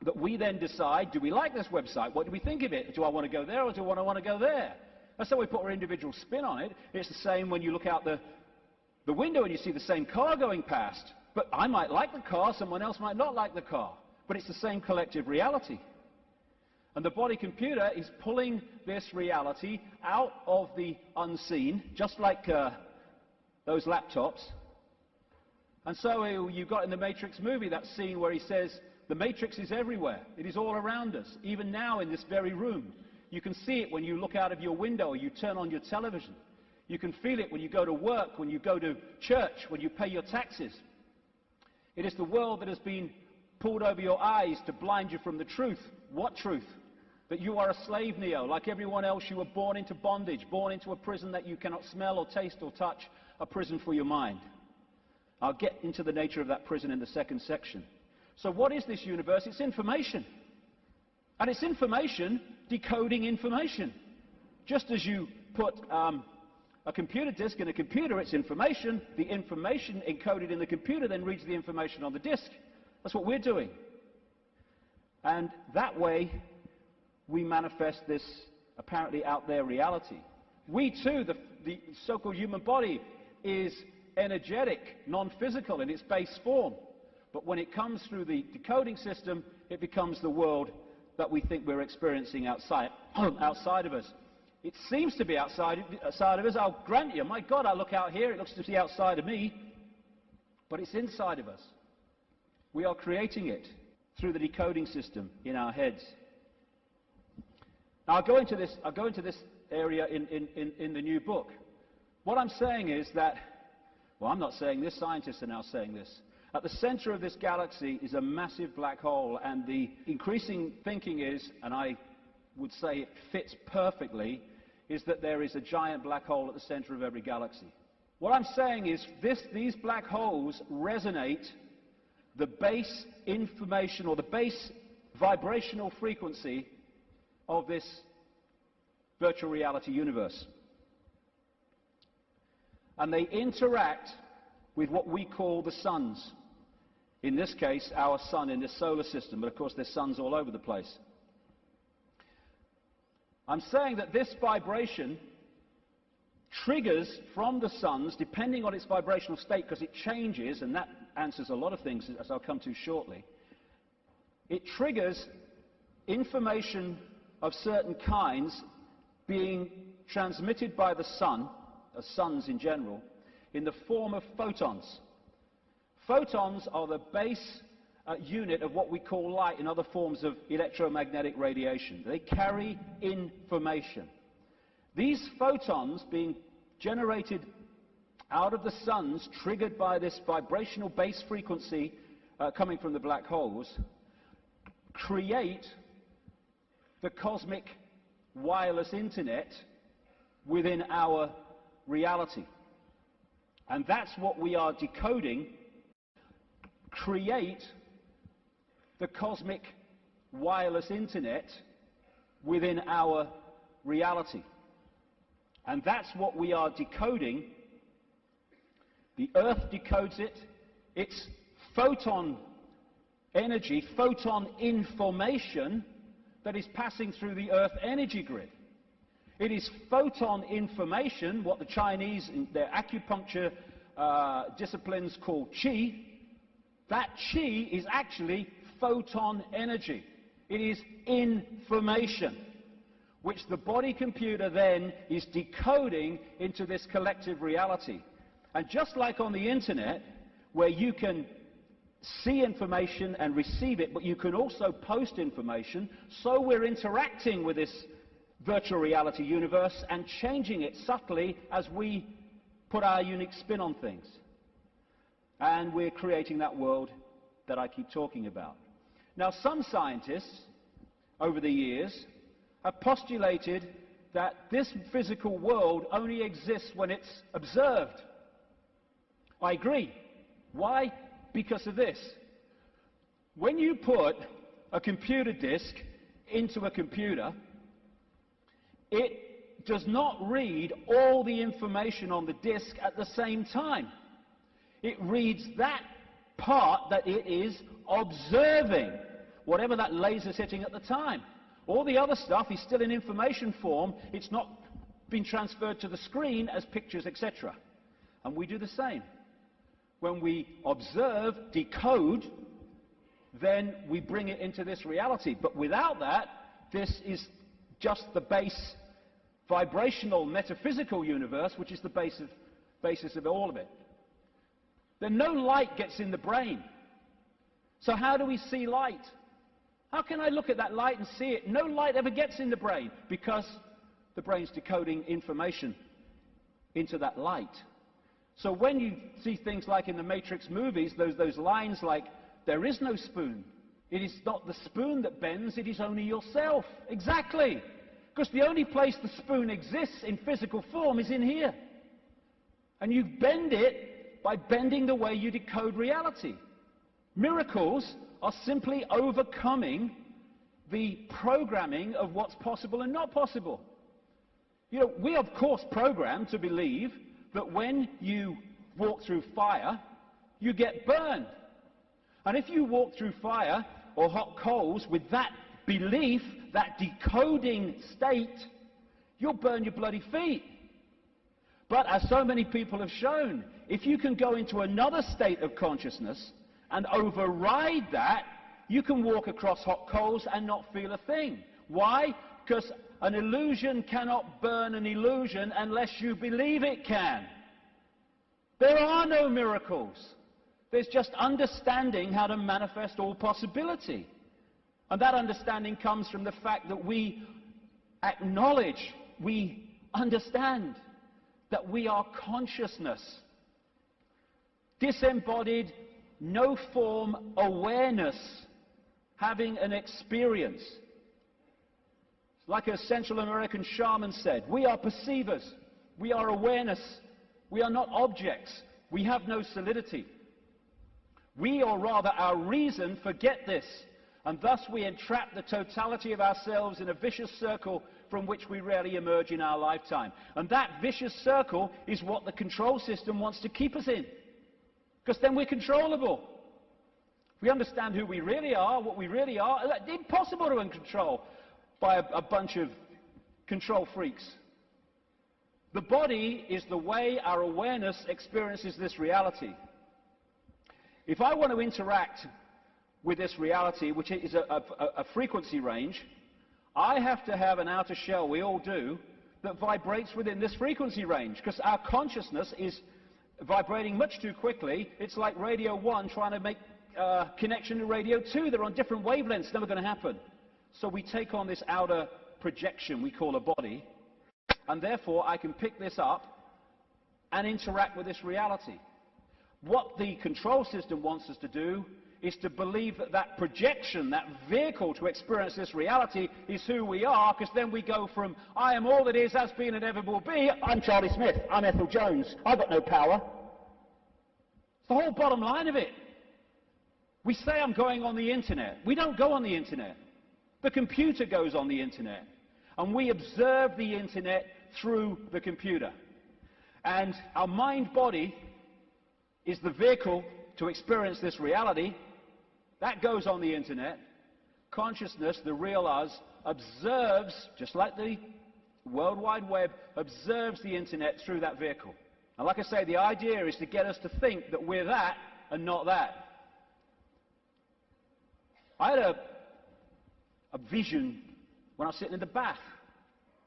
that we then decide, do we like this website? What do we think of it? Do I want to go there or do I want to go there? And so we put our individual spin on it. It's the same when you look out the window and you see the same car going past. But I might like the car, someone else might not like the car. But it's the same collective reality. And the body computer is pulling this reality out of the unseen, just like those laptops. And so you got in the Matrix movie that scene where he says, the Matrix is everywhere. It is all around us, even now in this very room. You can see it when you look out of your window or you turn on your television. You can feel it when you go to work, when you go to church, when you pay your taxes. It is the world that has been pulled over your eyes to blind you from the truth. What truth? That you are a slave, Neo. Like everyone else, you were born into bondage, born into a prison that you cannot smell or taste or touch, a prison for your mind. I'll get into the nature of that prison in the second section. So what is this universe? It's information. And it's information decoding information. Just as you put a computer disk in a computer, it's information. The information encoded in the computer then reads the information on the disk. That's what we're doing. And that way, we manifest this apparently out there reality. We too, the so-called human body, is energetic, non-physical in its base form. But when it comes through the decoding system, it becomes the world that we think we're experiencing outside of us. It seems to be outside of us, I'll grant you. My God, I look out here, it looks to be outside of me. But it's inside of us. We are creating it through the decoding system in our heads. Now, I'll go into this area in the new book. What I'm saying is that, well, I'm not saying this, scientists are now saying this. At the center of this galaxy is a massive black hole, and the increasing thinking is, and I would say it fits perfectly, is that there is a giant black hole at the center of every galaxy. What I'm saying is these black holes resonate the base information or the base vibrational frequency of this virtual reality universe. And they interact with what we call the suns. In this case, our sun in this solar system, but of course there's suns all over the place. I'm saying that this vibration triggers from the suns, depending on its vibrational state, because it changes, and that answers a lot of things, as I'll come to shortly. It triggers information of certain kinds being transmitted by the sun, suns in general, in the form of photons. Photons are the base unit of what we call light and other forms of electromagnetic radiation. They carry information. These photons being generated out of the suns, triggered by this vibrational base frequency coming from the black holes, create the cosmic wireless internet within our reality. and that's what we are decoding, create the cosmic wireless internet within our reality. And that's what we are decoding. The Earth decodes it. It's photon energy, photon information that is passing through the Earth energy grid. It is photon information, what the Chinese in their acupuncture disciplines call qi. That qi is actually photon energy. It is information, which the body computer then is decoding into this collective reality. And just like on the internet, where you can see information and receive it, but you can also post information, so we're interacting with this virtual reality universe and changing it subtly as we put our unique spin on things. And we're creating that world that I keep talking about. Now, some scientists over the years have postulated that this physical world only exists when it's observed. I agree. Why? Because of this. When you put a computer disk into a computer, it does not read all the information on the disk at the same time. It reads that part that it is observing, whatever that laser's hitting at the time. All the other stuff is still in information form. It's not been transferred to the screen as pictures, etc. And we do the same. When we observe, decode, then we bring it into this reality. But without that, this is just the base vibrational metaphysical universe, which is the basis of all of it. Then no light gets in the brain. So how do we see light? How can I look at that light and see it? No light ever gets in the brain because the brain's decoding information into that light. So when you see things like in the Matrix movies, those lines like, there is no spoon. It is not the spoon that bends, it is only yourself. Exactly. Because the only place the spoon exists in physical form is in here. And you bend it by bending the way you decode reality. Miracles are simply overcoming the programming of what's possible and not possible. You know, we of course programmed to believe that when you walk through fire, you get burned. And if you walk through fire or hot coals with that belief, that decoding state, you'll burn your bloody feet. But as so many people have shown, if you can go into another state of consciousness and override that, you can walk across hot coals and not feel a thing. Why? Because an illusion cannot burn an illusion unless you believe it can. There are no miracles. There's just understanding how to manifest all possibility. And that understanding comes from the fact that we acknowledge, we understand that we are consciousness. Disembodied, no-form awareness, having an experience. Like a Central American shaman said, we are perceivers, we are awareness, we are not objects, we have no solidity. We, or rather our reason, forget this, and thus we entrap the totality of ourselves in a vicious circle from which we rarely emerge in our lifetime. And that vicious circle is what the control system wants to keep us in, because then we're controllable. We understand who we really are, what we really are. It's impossible to control by a bunch of control freaks. The body is the way our awareness experiences this reality. If I want to interact with this reality, which is a frequency range, I have to have an outer shell, we all do, that vibrates within this frequency range, because our consciousness is vibrating much too quickly. It's like radio 1 trying to make connection to radio 2. They're on different wavelengths, never going to happen. So we take on this outer projection we call a body, and therefore I can pick this up and interact with this reality. What the control system wants us to do is to believe that that projection, that vehicle to experience this reality, is who we are, because then we go from, I am all that is, has been, and ever will be, I'm Charlie Smith, I'm Ethel Jones, I've got no power. The whole bottom line of it. We say I'm going on the internet. We don't go on the internet. The computer goes on the internet. And we observe the internet through the computer. And our mind-body is the vehicle to experience this reality. That goes on the internet. Consciousness, the real us, observes, just like the World Wide Web, observes the internet through that vehicle. And like I say, the idea is to get us to think that we're that and not that. I had a vision when I was sitting in the bath,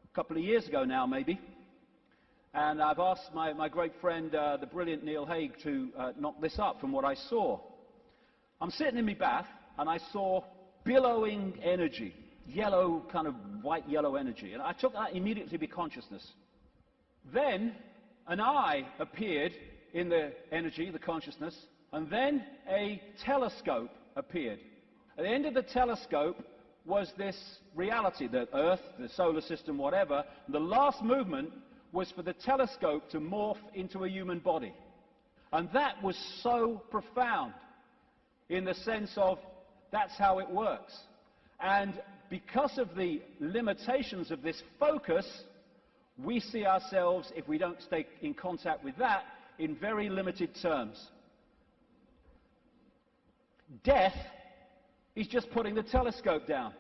a couple of years ago now maybe, and I've asked my great friend, the brilliant Neil Haig, to knock this up from what I saw. I'm sitting in my bath and I saw billowing energy, yellow, kind of white-yellow energy, and I took that immediately to be consciousness. Then an eye appeared in the energy, the consciousness, and then a telescope appeared. At the end of the telescope was this reality, the Earth, the solar system, whatever. The last movement was for the telescope to morph into a human body. And that was so profound in the sense of that's how it works. And because of the limitations of this focus, we see ourselves, if we don't stay in contact with that, in very limited terms. Death is just putting the telescope down.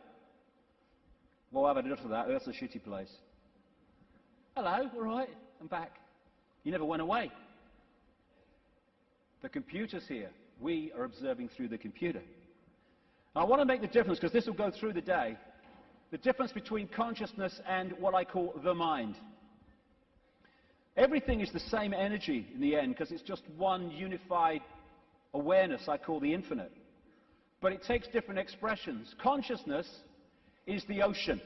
Well, I've had enough of that. Earth's a shitty place. Hello, all right, I'm back. You never went away. The computer's here. We are observing through the computer. I want to make the difference, because this will go through the day, the difference between consciousness and what I call the mind. Everything is the same energy in the end, because it's just one unified awareness I call the infinite. But it takes different expressions. Consciousness is the ocean.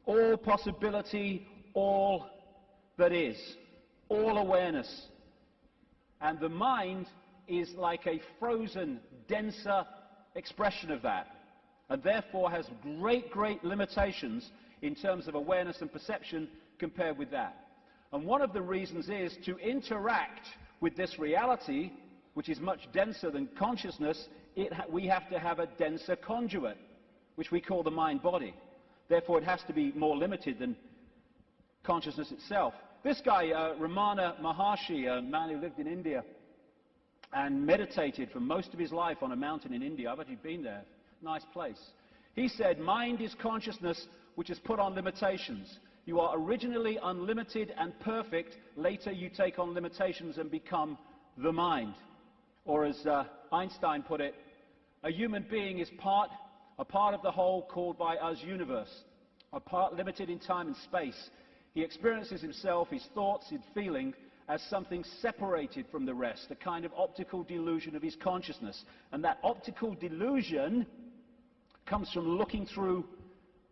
All possibility, all that is, all awareness. And the mind is like a frozen, denser expression of that, and therefore has great, great limitations in terms of awareness and perception compared with that. And one of the reasons is to interact with this reality, which is much denser than consciousness, we have to have a denser conduit, which we call the mind-body. Therefore, it has to be more limited than consciousness itself. This guy, Ramana Maharshi, a man who lived in India and meditated for most of his life on a mountain in India. I've actually been there. Nice place. He said, mind is consciousness which is put on limitations. You are originally unlimited and perfect. Later you take on limitations and become the mind. Or as Einstein put it, a human being is a part of the whole called by us universe, a part limited in time and space. He experiences himself, his thoughts, his feeling, as something separated from the rest, a kind of optical delusion of his consciousness. And that optical delusion comes from looking through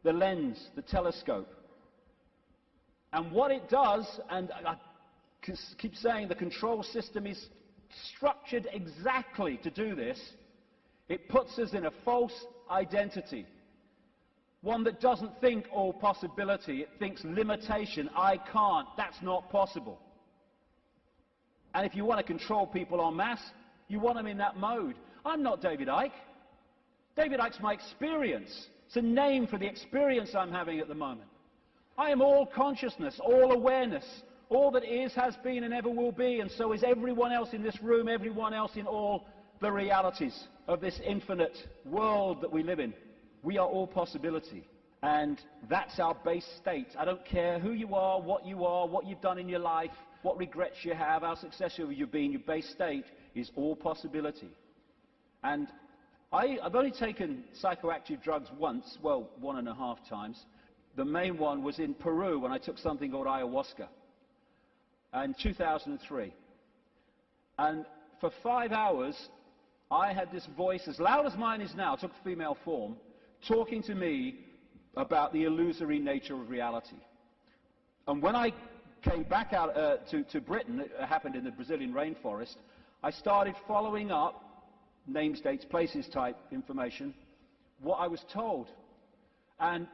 the lens, the telescope. And what it does, and I keep saying the control system is structured exactly to do this, it puts us in a false identity. One that doesn't think all possibility, it thinks limitation, I can't, that's not possible. And if you want to control people en masse, you want them in that mode. I'm not David Icke. David Icke's my experience. It's a name for the experience I'm having at the moment. I am all consciousness, all awareness. All that is, has been, and ever will be, and so is everyone else in this room, everyone else in all the realities of this infinite world that we live in. We are all possibility. And that's our base state. I don't care who you are, what you've done in your life, what regrets you have, how successful you've been, your base state is all possibility. And I've only taken psychoactive drugs once, well, 1.5 times. The main one was in Peru when I took something called ayahuasca in 2003. And for 5 hours, I had this voice, as loud as mine is now, took female form, talking to me about the illusory nature of reality. And when I came back out to Britain, it happened in the Brazilian rainforest, I started following up, names, dates, places type information, what I was told. And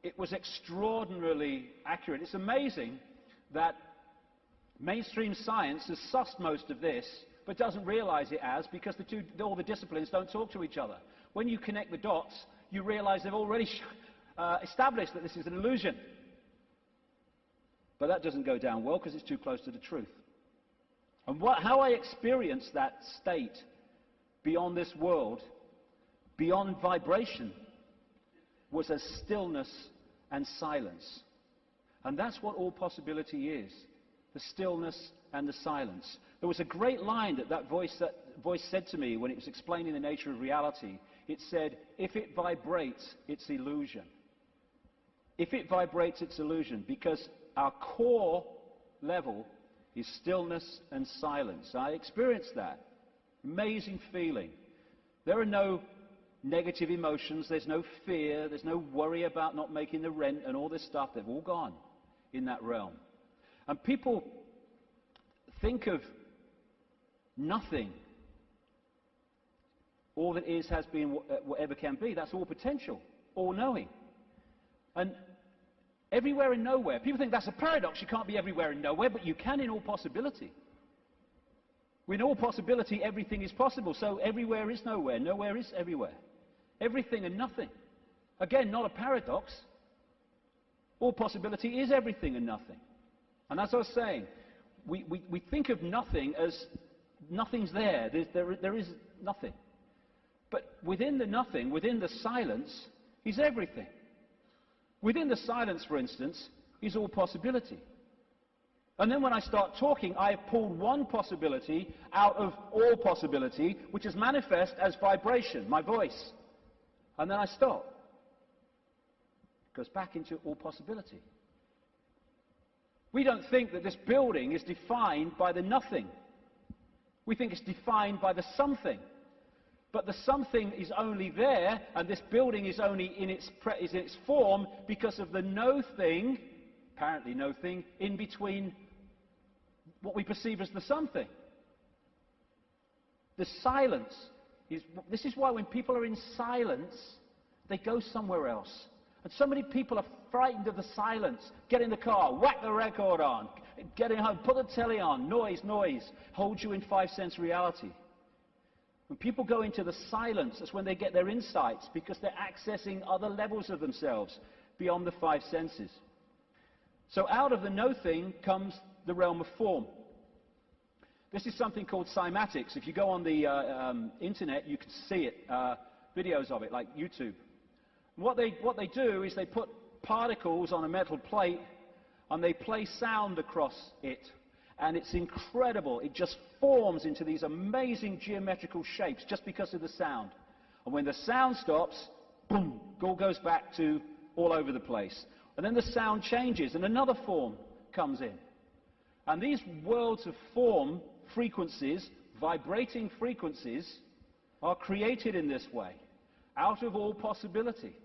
it was extraordinarily accurate. It's amazing that mainstream science has sussed most of this but doesn't realize it as, because all the disciplines don't talk to each other. When you connect the dots, you realize they've already established that this is an illusion. But that doesn't go down well because it's too close to the truth. And how I experienced that state beyond this world, beyond vibration, was as stillness and silence. And that's what all possibility is, the stillness and the silence. There was a great line that voice said to me when it was explaining the nature of reality. It said, if it vibrates, it's illusion. If it vibrates, it's illusion, because our core level is stillness and silence. I experienced that. Amazing feeling. There are no negative emotions, there's no fear, there's no worry about not making the rent and all this stuff. They've all gone in that realm. And people think of nothing. All that is, has been, whatever can be. That's all potential, all knowing. And everywhere and nowhere. People think that's a paradox. You can't be everywhere and nowhere, but you can in all possibility. In all possibility, everything is possible. So everywhere is nowhere. Nowhere is everywhere. Everything and nothing. Again, not a paradox. All possibility is everything and nothing. And as I was saying, we think of nothing as nothing's there. There is nothing. But within the nothing, within the silence, is everything. Within the silence, for instance, is all possibility. And then when I start talking, I have pulled one possibility out of all possibility, which is manifest as vibration, my voice. And then I stop. It goes back into all possibility. We don't think that this building is defined by the nothing. We think it's defined by the something. But the something is only there, and this building is only in its form because of the no thing, apparently no thing, in between what we perceive as the something. The silence is, this is why when people are in silence, they go somewhere else. And so many people are frightened of the silence. Get in the car, whack the record on, get in home, put the telly on, noise, holds you in 5 sense reality. When people go into the silence, that's when they get their insights, because they're accessing other levels of themselves beyond the 5 senses. So out of the no thing comes the realm of form. This is something called cymatics. If you go on the internet, you can see it, videos of it, like YouTube. What they do is they put particles on a metal plate and they play sound across it. And it's incredible. It just forms into these amazing geometrical shapes just because of the sound. And when the sound stops, boom, it all goes back to all over the place. And then the sound changes and another form comes in. And these worlds of form, frequencies, vibrating frequencies, are created in this way, out of all possibility.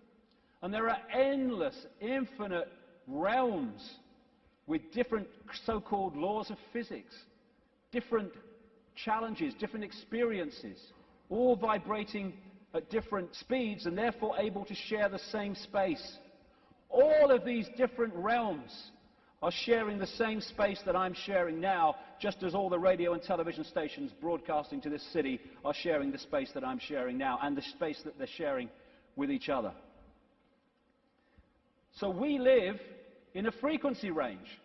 And there are endless, infinite realms with different so-called laws of physics, different challenges, different experiences, all vibrating at different speeds and therefore able to share the same space. All of these different realms are sharing the same space that I'm sharing now, just as all the radio and television stations broadcasting to this city are sharing the space that I'm sharing now and the space that they're sharing with each other. So we live in a frequency range,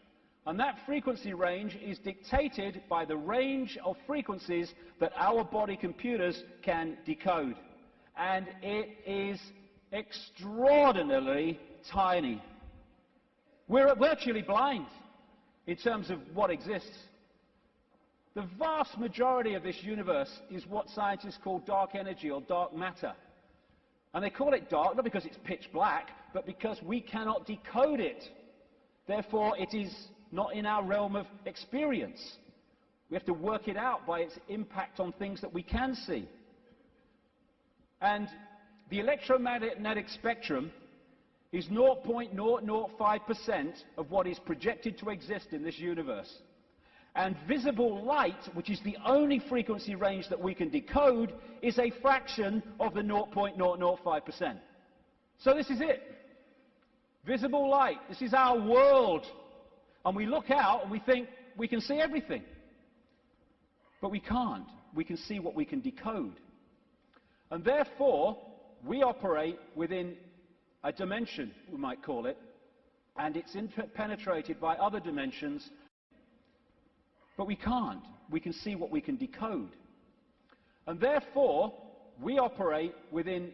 and that frequency range is dictated by the range of frequencies that our body computers can decode. And it is extraordinarily tiny. We're virtually blind in terms of what exists. The vast majority of this universe is what scientists call dark energy or dark matter. And they call it dark not because it's pitch black, but because we cannot decode it. Therefore, it is not in our realm of experience. We have to work it out by its impact on things that we can see. And the electromagnetic spectrum is 0.005% of what is projected to exist in this universe. And visible light, which is the only frequency range that we can decode, is a fraction of the 0.005%. So this is it. Visible light. This is our world. And we look out and we think we can see everything. But we can't. We can see what we can decode. And therefore, we operate within a dimension, we might call it, and it's penetrated by other dimensions. But we can't. We can see what we can decode. And therefore, we operate within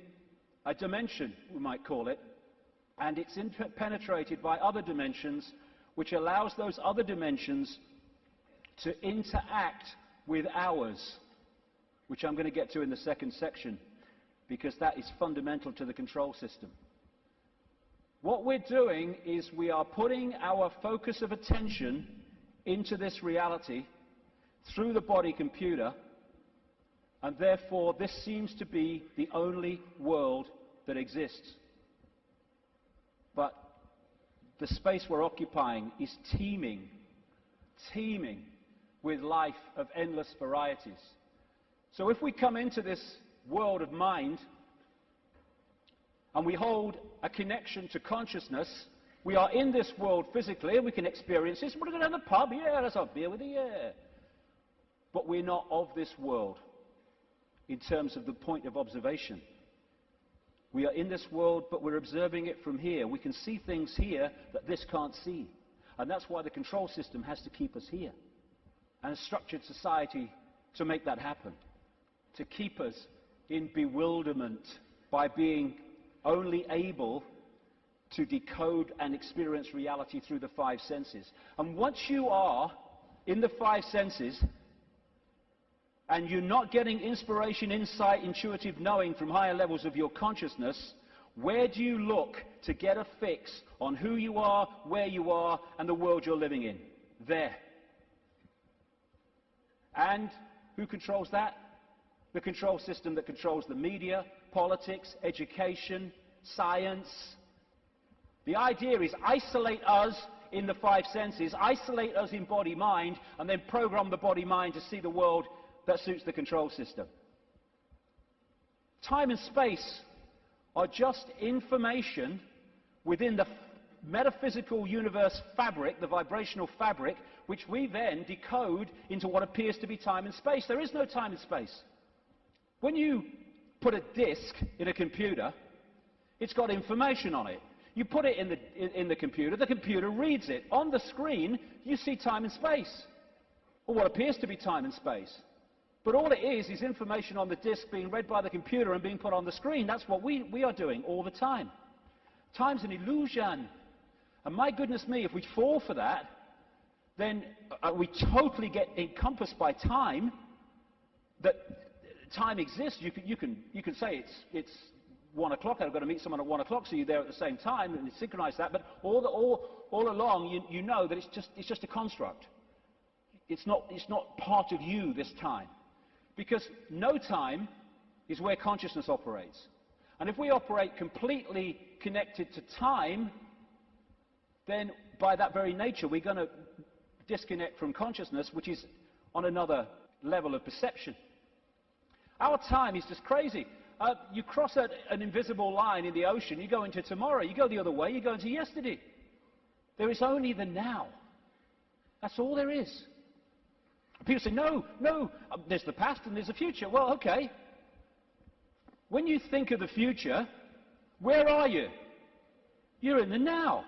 a dimension, we might call it, and it's penetrated by other dimensions, which allows those other dimensions to interact with ours, which I'm going to get to in the second section, because that is fundamental to the control system. What we're doing is we are putting our focus of attention into this reality through the body computer, and therefore this seems to be the only world that exists. But the space we're occupying is teeming with life of endless varieties. So if we come into this world of mind and we hold a connection to consciousness, we are in this world physically and we can experience this. We're going to the pub, yeah, let's have a beer with you, yeah. But we're not of this world in terms of the point of observation. We are in this world, but we're observing it from here. We can see things here that this can't see. And that's why the control system has to keep us here. And a structured society to make that happen. To keep us in bewilderment by being only able to decode and experience reality through the five senses. And once you are in the five senses, and you're not getting inspiration, insight, intuitive knowing from higher levels of your consciousness, where do you look to get a fix on who you are, where you are, and the world you're living in? There. And who controls that? The control system that controls the media, politics, education, science. The idea is isolate us in the five senses, isolate us in body-mind, and then program the body-mind to see the world that suits the control system. Time and space are just information within the metaphysical universe fabric, the vibrational fabric, which we then decode into what appears to be time and space. There is no time and space. When you put a disk in a computer, it's got information on it. You put it in the computer reads it. On the screen, you see time and space, or what appears to be time and space. But all it is information on the disk being read by the computer and being put on the screen. That's what we are doing all the time. Time's an illusion. And my goodness me, if we fall for that, then we totally get encompassed by time, that time exists. You can say it's 1 o'clock, I've got to meet someone at 1 o'clock, so you're there at the same time, and synchronize that, but all along you know that it's just a construct. It's not part of you this time. Because no time is where consciousness operates. And if we operate completely connected to time, then by that very nature we're going to disconnect from consciousness, which is on another level of perception. Our time is just crazy. You cross an invisible line in the ocean, you go into tomorrow. You go the other way, you go into yesterday. There is only the now. That's all there is. People say, no, there's the past and there's the future. Well, okay. When you think of the future, where are you? You're in the now.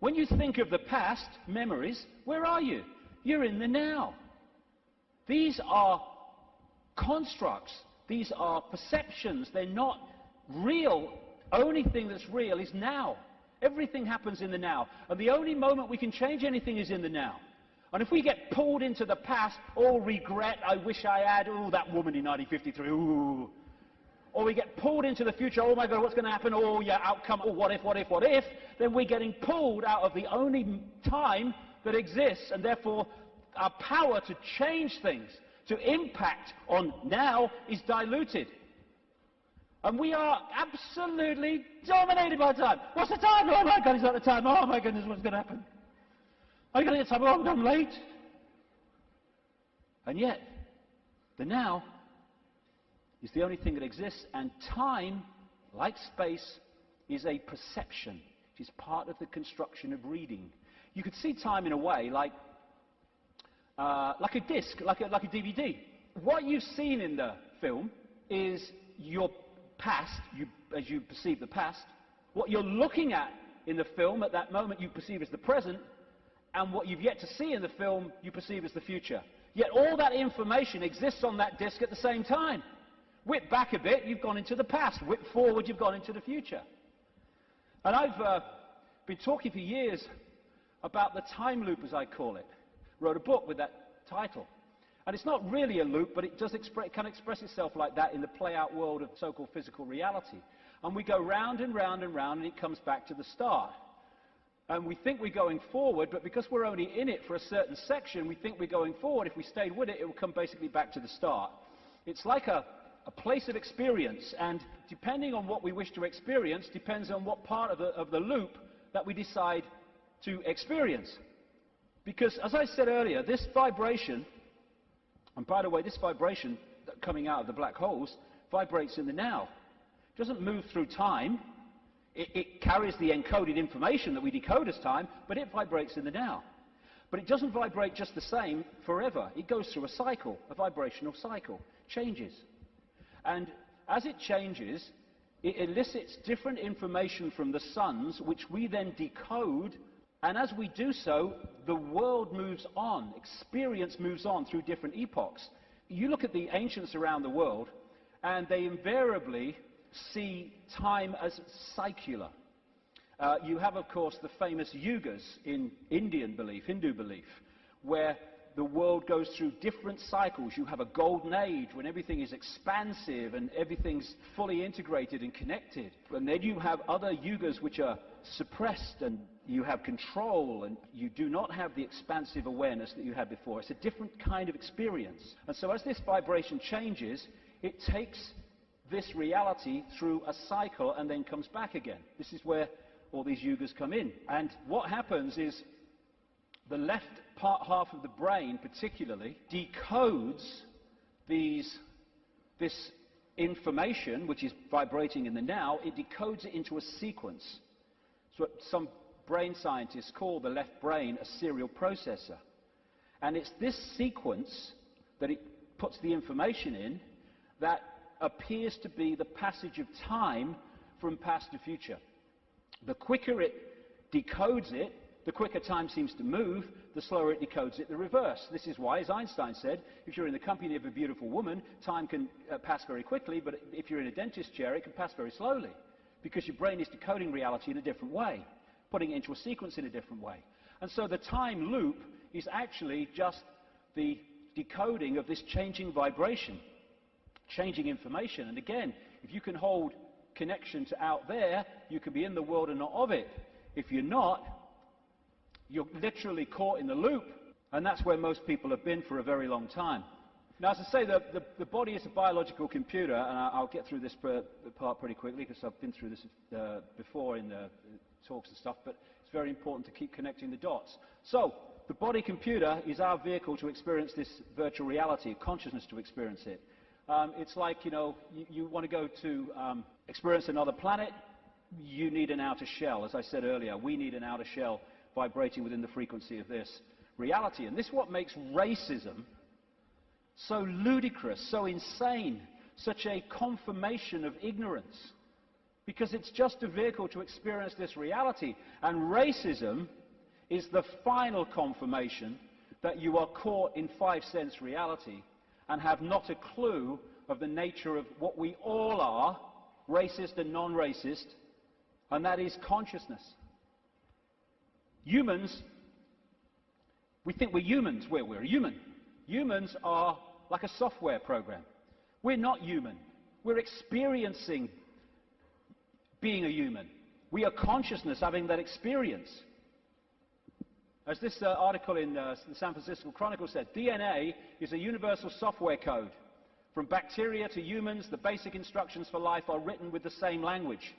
When you think of the past, memories, where are you? You're in the now. These are constructs. These are perceptions. They're not real. Only thing that's real is now. Everything happens in the now. And the only moment we can change anything is in the now. And if we get pulled into the past, oh, regret, I wish I had, oh, that woman in 1953, ooh. Or we get pulled into the future, oh my God, what's going to happen? Oh, yeah, outcome, oh, what if? Then we're getting pulled out of the only time that exists, and therefore our power to change things, to impact on now, is diluted. And we are absolutely dominated by time. What's the time? Oh my God, it's not the time. Oh my goodness, what's going to happen? I'm going to get time. Oh, I'm late. And yet, the now is the only thing that exists, and time, like space, is a perception. It is part of the construction of reading. You could see time in a way like like a disc, like a DVD. What you've seen in the film is your past, as you perceive the past. What you're looking at in the film at that moment you perceive as the present, and what you've yet to see in the film you perceive as the future. Yet all that information exists on that disc at the same time. Whip back a bit, you've gone into the past. Whip forward, you've gone into the future. And I've been talking for years about the time loop, as I call it. Wrote a book with that title. And it's not really a loop, but it can express itself like that in the play-out world of so-called physical reality. And we go round and round and round, and it comes back to the start. And we think we're going forward, but because we're only in it for a certain section, we think we're going forward. If we stayed with it, it will come basically back to the start. It's like a place of experience, and depending on what we wish to experience, depends on what part of the loop that we decide to experience. Because, as I said earlier, this vibration, and by the way, this vibration coming out of the black holes vibrates in the now. It doesn't move through time. It carries the encoded information that we decode as time, but it vibrates in the now. But it doesn't vibrate just the same forever. It goes through a cycle, a vibrational cycle, changes. And as it changes, it elicits different information from the suns, which we then decode. And as we do so, the world moves on, experience moves on through different epochs. You look at the ancients around the world, and they invariably see time as secular. You have, of course, the famous yugas in Indian belief, Hindu belief, where the world goes through different cycles. You have a golden age when everything is expansive and everything's fully integrated and connected. And then you have other yugas which are suppressed, and you have control, and you do not have the expansive awareness that you had before. It's a different kind of experience. And so as this vibration changes, it takes this reality through a cycle and then comes back again. This is where all these yugas come in. And what happens is the left half of the brain particularly decodes this information, which is vibrating in the now. It decodes it into a sequence. It's what some brain scientists call the left brain a serial processor. And it's this sequence that it puts the information in that appears to be the passage of time from past to future. The quicker it decodes it, the quicker time seems to move, the slower it decodes it the reverse. This is why, as Einstein said, if you're in the company of a beautiful woman, time can pass very quickly, but if you're in a dentist chair, it can pass very slowly, because your brain is decoding reality in a different way, putting it into a sequence in a different way. And so the time loop is actually just the decoding of this changing vibration, changing information. And again, if you can hold connection to out there, you can be in the world and not of it. If you're not, you're literally caught in the loop, and that's where most people have been for a very long time. Now, as I say, the body is a biological computer, and I'll get through this part pretty quickly because I've been through this before in the talks and stuff, but it's very important to keep connecting the dots. So, the body computer is our vehicle to experience this virtual reality, consciousness to experience it. It's like, you want to go to experience another planet, you need an outer shell. As I said earlier, we need an outer shell vibrating within the frequency of this reality. And this is what makes racism so ludicrous, so insane, such a confirmation of ignorance. Because it's just a vehicle to experience this reality. And racism is the final confirmation that you are caught in five-sense reality and have not a clue of the nature of what we all are, racist and non-racist, and that is consciousness. Humans, we think we're humans. We're human. Humans are like a software program. We're not human. We're experiencing being a human. We are consciousness having that experience. As this article in the San Francisco Chronicle said, DNA is a universal software code. From bacteria to humans, the basic instructions for life are written with the same language.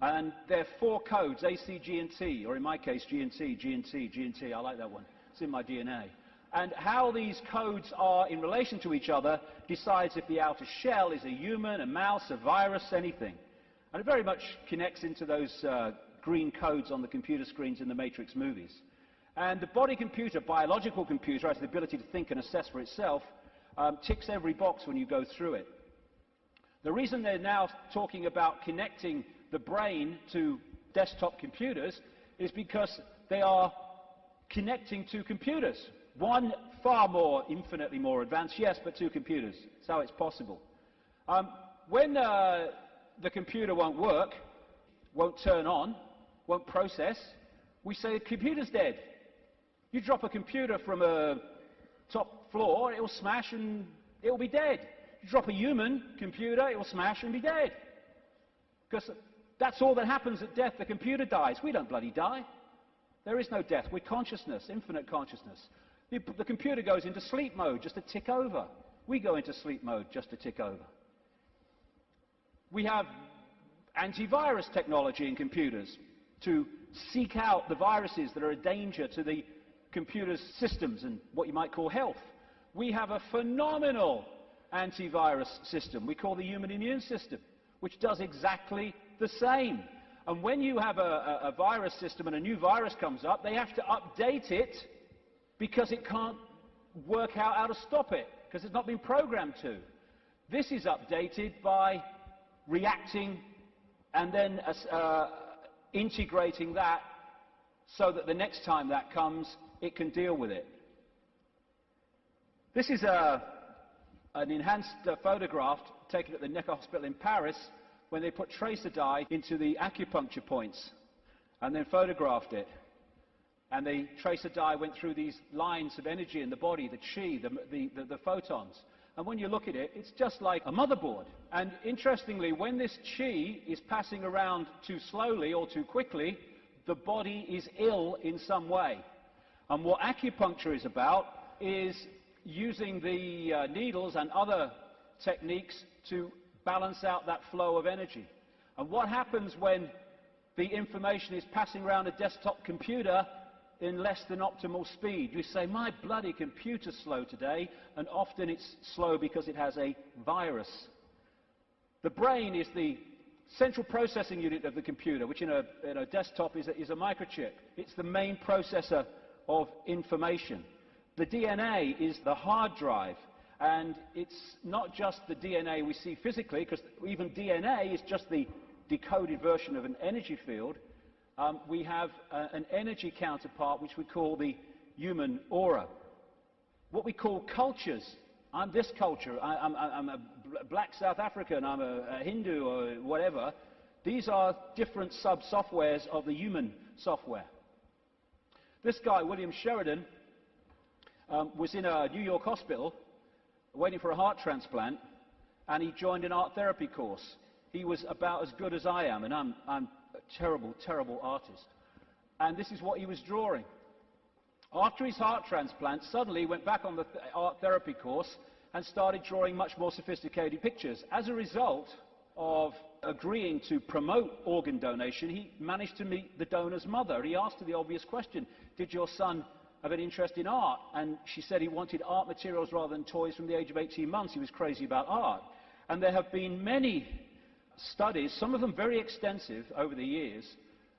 And there are 4 codes, A, C, G, and T, or in my case, G and T, G and T, G and T. I like that one. It's in my DNA. And how these codes are in relation to each other decides if the outer shell is a human, a mouse, a virus, anything. And it very much connects into those green codes on the computer screens in the Matrix movies. And the body computer, biological computer, has the ability to think and assess for itself, ticks every box when you go through it. The reason they're now talking about connecting the brain to desktop computers is because they are connecting two computers. One far more, infinitely more advanced, yes, but two computers. That's how it's possible. When the computer won't work, won't turn on, won't process, we say the computer's dead. You drop a computer from a top floor, it will smash and it will be dead. You drop a human computer, it will smash and be dead. Because that's all that happens at death. The computer dies. We don't bloody die. There is no death. We're consciousness, infinite consciousness. The computer goes into sleep mode just to tick over. We go into sleep mode just to tick over. We have antivirus technology in computers to seek out the viruses that are a danger to the computer's systems and what you might call health. We have a phenomenal antivirus system we call the human immune system, which does exactly the same. And when you have a virus system and a new virus comes up, they have to update it because it can't work out how to stop it, because it's not been programmed to. This is updated by reacting and then integrating that so that the next time that comes, it can deal with it. This is an enhanced photograph taken at the Necker Hospital in Paris when they put tracer dye into the acupuncture points and then photographed it. And the tracer dye went through these lines of energy in the body, the chi, the photons. And when you look at it, it's just like a motherboard. And interestingly, when this chi is passing around too slowly or too quickly, the body is ill in some way. And what acupuncture is about is using the needles and other techniques to balance out that flow of energy. And what happens when the information is passing around a desktop computer in less than optimal speed? You say, my bloody computer's slow today, and often it's slow because it has a virus. The brain is the central processing unit of the computer, which in a desktop is a microchip. It's the main processor of information. The DNA is the hard drive, and it's not just the DNA we see physically, because even DNA is just the decoded version of an energy field. We have an energy counterpart which we call the human aura. What we call cultures. I'm this culture, I'm a black South African, I'm a Hindu or whatever. These are different sub-softwares of the human software. This guy, William Sheridan, was in a New York hospital waiting for a heart transplant, and he joined an art therapy course. He was about as good as I am, and I'm a terrible, terrible artist. And this is what he was drawing. After his heart transplant, suddenly he went back on the art therapy course and started drawing much more sophisticated pictures. As a result of agreeing to promote organ donation, he managed to meet the donor's mother. He asked her the obvious question, did your son have an interest in art? And she said he wanted art materials rather than toys from the age of 18 months. He was crazy about art. And there have been many studies, some of them very extensive over the years,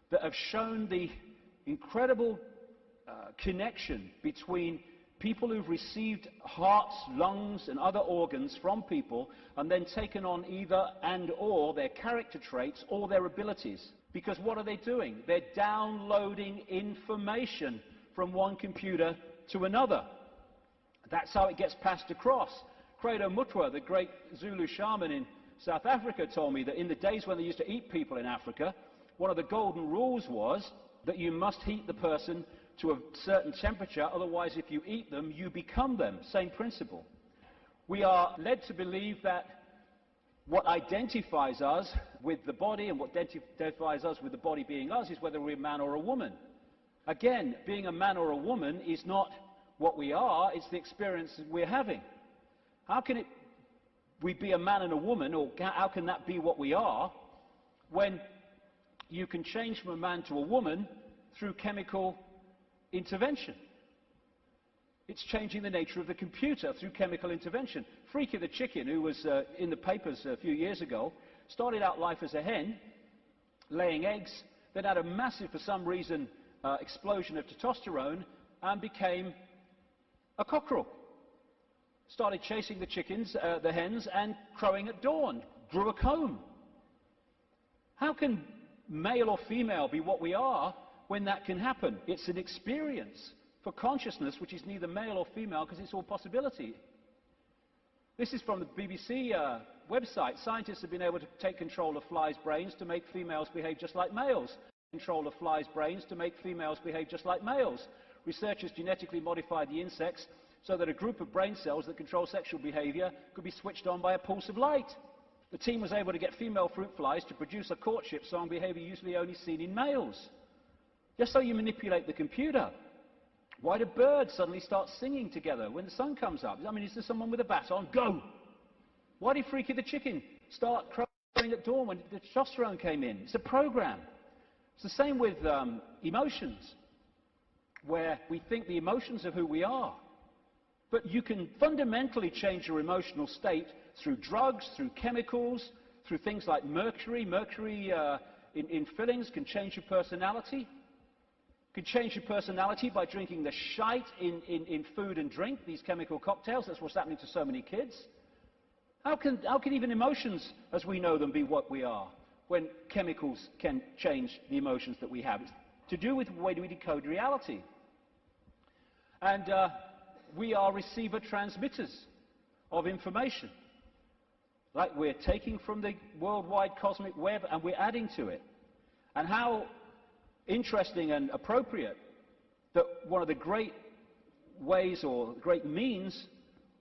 that have shown the incredible connection between people who've received hearts, lungs and other organs from people and then taken on either and or their character traits or their abilities. Because what are they doing? They're downloading information from one computer to another. That's how it gets passed across. Credo Mutwa, the great Zulu shaman in South Africa, told me that in the days when they used to eat people in Africa, one of the golden rules was that you must heat the person to a certain temperature, otherwise if you eat them, you become them. Same principle. We are led to believe that what identifies us with the body and what identifies us with the body being us is whether we're a man or a woman. Again, being a man or a woman is not what we are, it's the experience we're having. How can we be a man and a woman, or how can that be what we are, when you can change from a man to a woman through chemical intervention? It's changing the nature of the computer through chemical intervention. Freaky the chicken, who was in the papers a few years ago, started out life as a hen, laying eggs, then had a massive, for some reason, explosion of testosterone and became a cockerel. Started chasing the chickens, the hens, and crowing at dawn. Grew a comb. How can male or female be what we are when that can happen? It's an experience for consciousness which is neither male or female because it's all possibility. This is from the BBC website. Scientists have been able to take control of flies' brains to make females behave just like males. Control of flies' brains to make females behave just like males. Researchers genetically modified the insects so that a group of brain cells that control sexual behavior could be switched on by a pulse of light. The team was able to get female fruit flies to produce a courtship song behavior usually only seen in males. Just so you manipulate the computer. Why do birds suddenly start singing together when the sun comes up? I mean, is there someone with a baton? Go! Why did Freaky the chicken start crowing at dawn when the testosterone came in? It's a program. It's the same with emotions, where we think the emotions of who we are. But you can fundamentally change your emotional state through drugs, through chemicals, through things like mercury. Mercury in fillings can change your personality. Can change your personality by drinking the shite in food and drink, these chemical cocktails. That's what's happening to so many kids. How can even emotions, as we know them, be what we are, when chemicals can change the emotions that we have? It's to do with the way we decode reality. And we are receiver-transmitters of information. Like we're taking from the worldwide cosmic web and we're adding to it. And how interesting and appropriate that one of the great ways or great means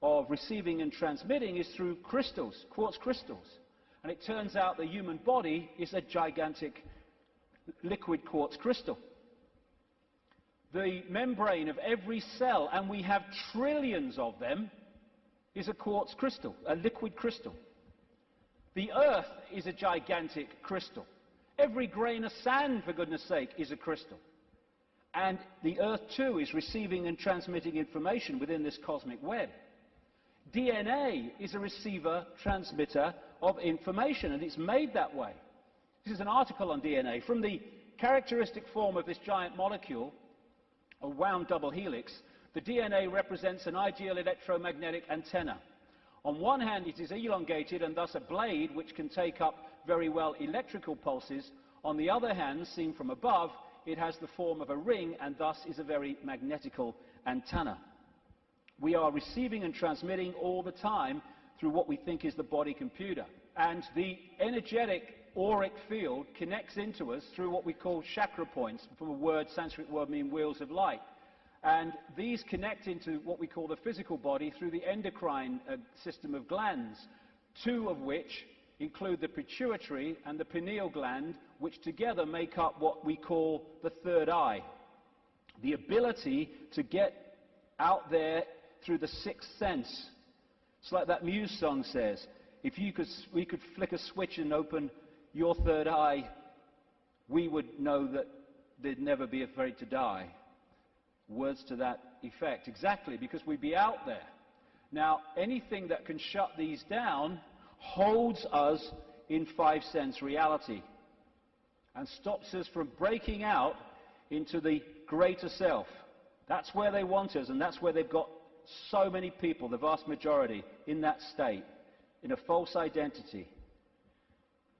of receiving and transmitting is through crystals, quartz crystals. And it turns out the human body is a gigantic liquid quartz crystal. The membrane of every cell, and we have trillions of them, is a quartz crystal, a liquid crystal. The Earth is a gigantic crystal. Every grain of sand, for goodness sake, is a crystal. And the Earth, too, is receiving and transmitting information within this cosmic web. DNA is a receiver-transmitter of information, and it's made that way. This is an article on DNA. From the characteristic form of this giant molecule, a wound double helix, the DNA represents an ideal electromagnetic antenna. On one hand, it is elongated and thus a blade which can take up very well electrical pulses. On the other hand, seen from above, it has the form of a ring and thus is a very magnetical antenna. We are receiving and transmitting all the time through what we think is the body computer. And the energetic auric field connects into us through what we call chakra points, from a word, Sanskrit word meaning wheels of light. And these connect into what we call the physical body through the endocrine system of glands, two of which include the pituitary and the pineal gland, which together make up what we call the third eye. The ability to get out there through the sixth sense. It's like that Muse song says, if we could flick a switch and open your third eye, we would know that there'd never be afraid to die. Words to that effect. Exactly, because we'd be out there. Now, anything that can shut these down holds us in five-sense reality and stops us from breaking out into the greater self. That's where they want us, and that's where they've got so many people, the vast majority, in that state, in a false identity.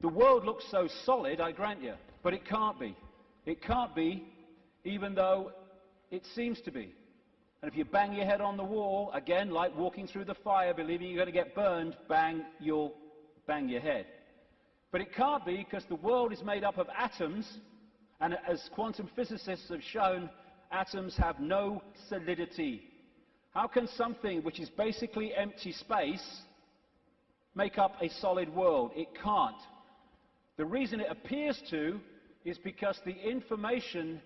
The world looks so solid, I grant you, but it can't be. It can't be, even though it seems to be. And if you bang your head on the wall, again, like walking through the fire, believing you're going to get burned, bang, you'll bang your head. But it can't be, because the world is made up of atoms, and as quantum physicists have shown, atoms have no solidity. How can something which is basically empty space make up a solid world? It can't. The reason it appears to is because the information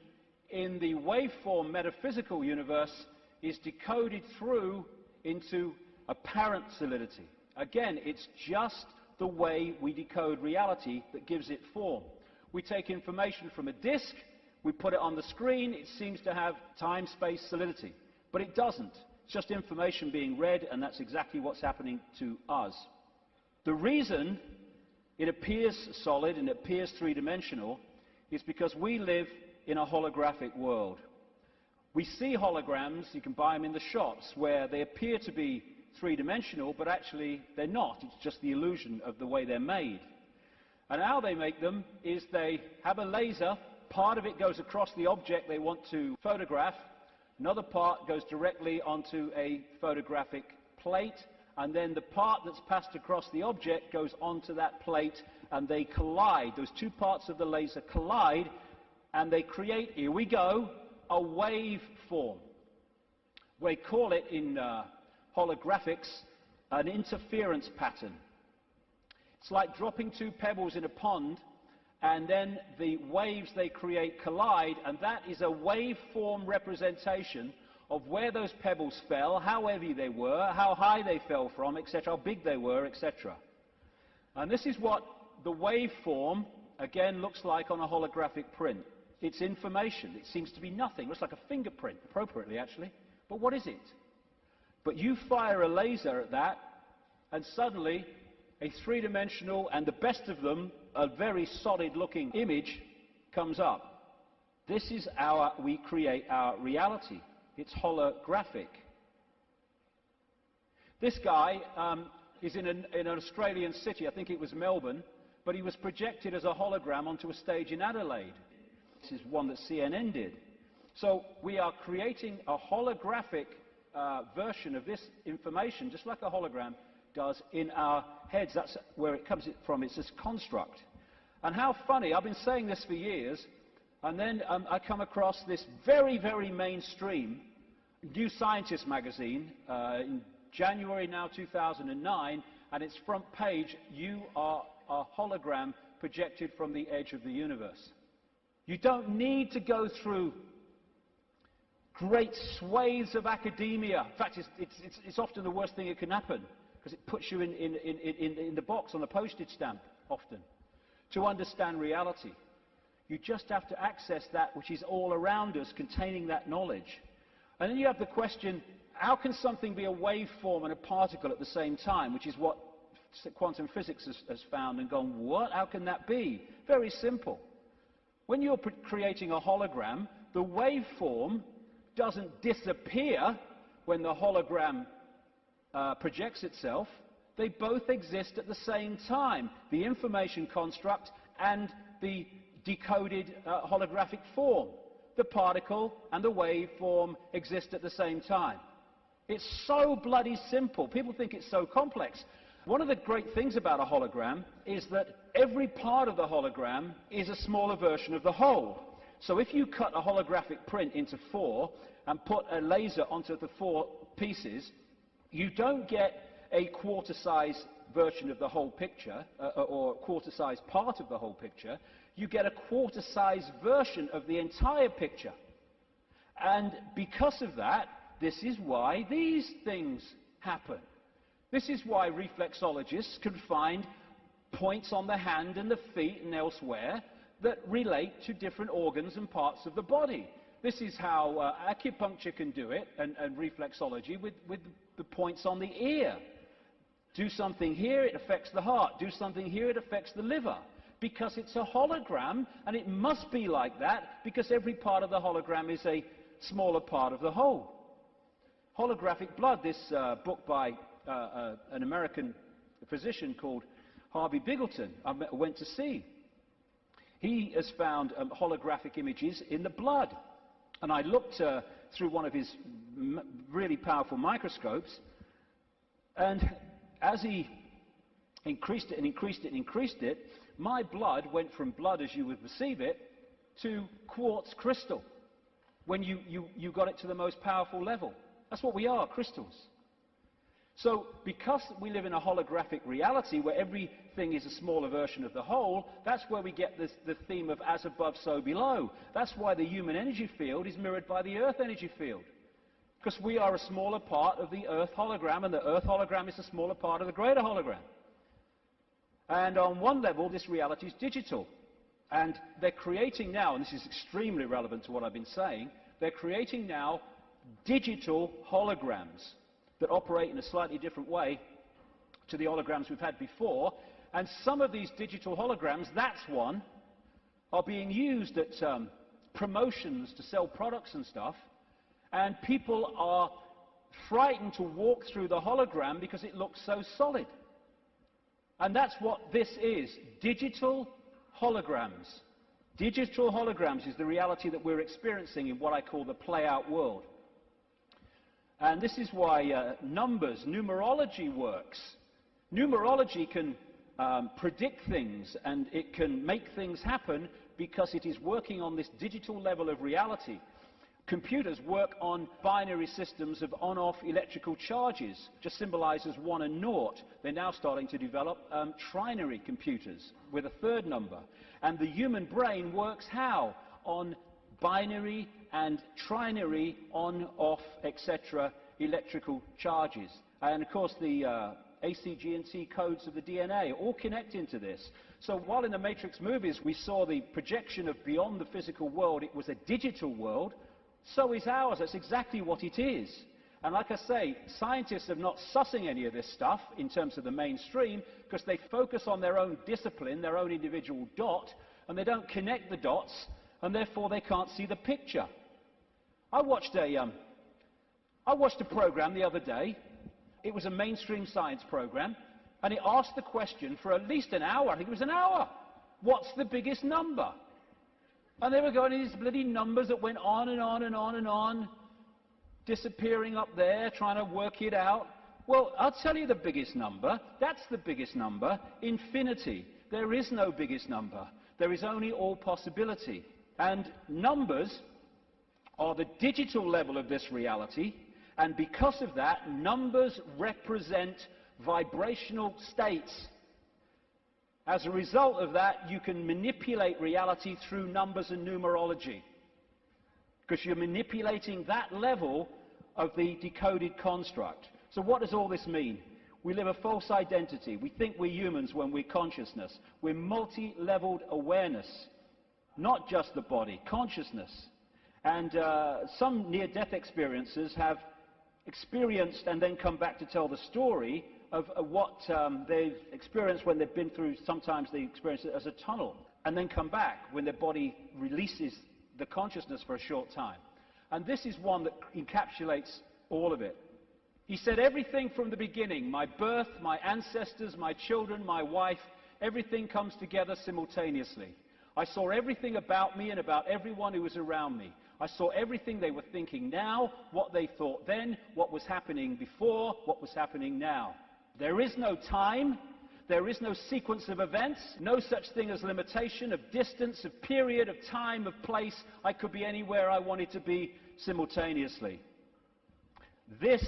in the waveform metaphysical universe is decoded through into apparent solidity. Again, it's just the way we decode reality that gives it form. We take information from a disk, we put it on the screen, it seems to have time-space solidity. But it doesn't. It's just information being read, and that's exactly what's happening to us. The reason it appears solid and it appears three-dimensional is because we live in a holographic world. We see holograms, you can buy them in the shops, where they appear to be three-dimensional, but actually they're not. It's just the illusion of the way they're made. And how they make them is they have a laser, part of it goes across the object they want to photograph, another part goes directly onto a photographic plate, and then the part that's passed across the object goes onto that plate, and they collide. Those two parts of the laser collide, and they create, here we go, a waveform. We call it in holographics an interference pattern. It's like dropping two pebbles in a pond, and then the waves they create collide, and that is a waveform representation of where those pebbles fell, how heavy they were, how high they fell from, etc., how big they were, etc. And this is what the waveform, again, looks like on a holographic print. It's information. It seems to be nothing. It looks like a fingerprint, appropriately, actually. But what is it? But you fire a laser at that, and suddenly a three-dimensional, and the best of them, a very solid-looking image comes up. This is how we create our reality. It's holographic. This guy is in an Australian city, I think it was Melbourne, but he was projected as a hologram onto a stage in Adelaide. This is one that CNN did. So we are creating a holographic version of this information, just like a hologram does, in our heads. That's where it comes from. It's this construct. And how funny, I've been saying this for years, and then I come across this very, very mainstream New Scientist magazine in January now 2009, and its front page, "You are a hologram projected from the edge of the universe." You don't need to go through great swathes of academia. In fact, it's often the worst thing that can happen, because it puts you in the box on the postage stamp, often, to understand reality. You just have to access that which is all around us, containing that knowledge. And then you have the question, how can something be a waveform and a particle at the same time, which is what quantum physics has found and gone, what? How can that be? Very simple. When you're creating a hologram, the waveform doesn't disappear when the hologram projects itself. They both exist at the same time, the information construct and the decoded holographic form. The particle and the waveform exist at the same time. It's so bloody simple. People think it's so complex. One of the great things about a hologram is that every part of the hologram is a smaller version of the whole. So if you cut a holographic print into four and put a laser onto the four pieces, you don't get a quarter-size version of the whole picture, or a quarter-size part of the whole picture. You get a quarter-size version of the entire picture. And because of that, this is why these things happen. This is why reflexologists can find points on the hand and the feet and elsewhere that relate to different organs and parts of the body. This is how acupuncture can do it, and reflexology, with the points on the ear. Do something here, it affects the heart. Do something here, it affects the liver. Because it's a hologram, and it must be like that, because every part of the hologram is a smaller part of the whole. Holographic blood, this book by an American physician called Harvey Biggleton, I went to see. He has found holographic images in the blood. And I looked through one of his really powerful microscopes, and as he increased it and increased it and increased it, my blood went from blood as you would perceive it to quartz crystal when you got it to the most powerful level. That's what we are, crystals. So because we live in a holographic reality where everything is a smaller version of the whole, that's where we get the theme of as above, so below. That's why the human energy field is mirrored by the Earth energy field. Because we are a smaller part of the Earth hologram, and the Earth hologram is a smaller part of the greater hologram. And on one level, this reality is digital. And they're creating now, and this is extremely relevant to what I've been saying, they're creating now digital holograms that operate in a slightly different way to the holograms we've had before. And some of these digital holograms, that's one, are being used at promotions to sell products and stuff, and people are frightened to walk through the hologram because it looks so solid. And that's what this is, digital holograms. Digital holograms is the reality that we're experiencing in what I call the play-out world. And this is why numerology works. Numerology can predict things, and it can make things happen because it is working on this digital level of reality. Computers work on binary systems of on-off electrical charges, just symbolized as 1 and 0. They're now starting to develop trinary computers with a third number. And the human brain works how? On binary and trinary on-off, etc. electrical charges. And of course the A, C, G, and T codes of the DNA all connect into this. So while in the Matrix movies we saw the projection of beyond the physical world, it was a digital world, so is ours. That's exactly what it is. And like I say, scientists are not sussing any of this stuff in terms of the mainstream because they focus on their own discipline, their own individual dot, and they don't connect the dots, and therefore they can't see the picture. I watched a program the other day. It was a mainstream science program, and it asked the question for at least an hour. I think it was an hour. What's the biggest number? And they were going to these bloody numbers that went on and on and on and on, disappearing up there, trying to work it out. Well, I'll tell you the biggest number. That's the biggest number, infinity. There is no biggest number. There is only all possibility. And numbers are the digital level of this reality, and because of that, numbers represent vibrational states. As a result of that, you can manipulate reality through numbers and numerology, because you're manipulating that level of the decoded construct. So what does all this mean? We live a false identity. We think we're humans when we're consciousness. We're multi-leveled awareness, not just the body, consciousness. And some near-death experiencers have experienced and then come back to tell the story of what they've experienced when they've been through, sometimes they experience it as a tunnel, and then come back when their body releases the consciousness for a short time. And this is one that encapsulates all of it. He said, everything from the beginning, my birth, my ancestors, my children, my wife, everything comes together simultaneously. I saw everything about me and about everyone who was around me. I saw everything they were thinking now, what they thought then, what was happening before, what was happening now. There is no time, there is no sequence of events, no such thing as limitation of distance, of period, of time, of place. I could be anywhere I wanted to be simultaneously. This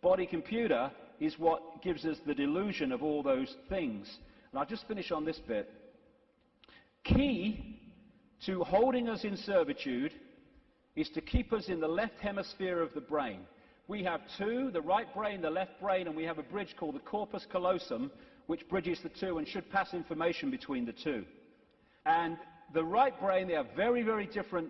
body computer is what gives us the delusion of all those things. And I'll just finish on this bit. Key to holding us in servitude is to keep us in the left hemisphere of the brain. We have two, the right brain, the left brain, and we have a bridge called the corpus callosum, which bridges the two and should pass information between the two. And the right brain, they have very, very different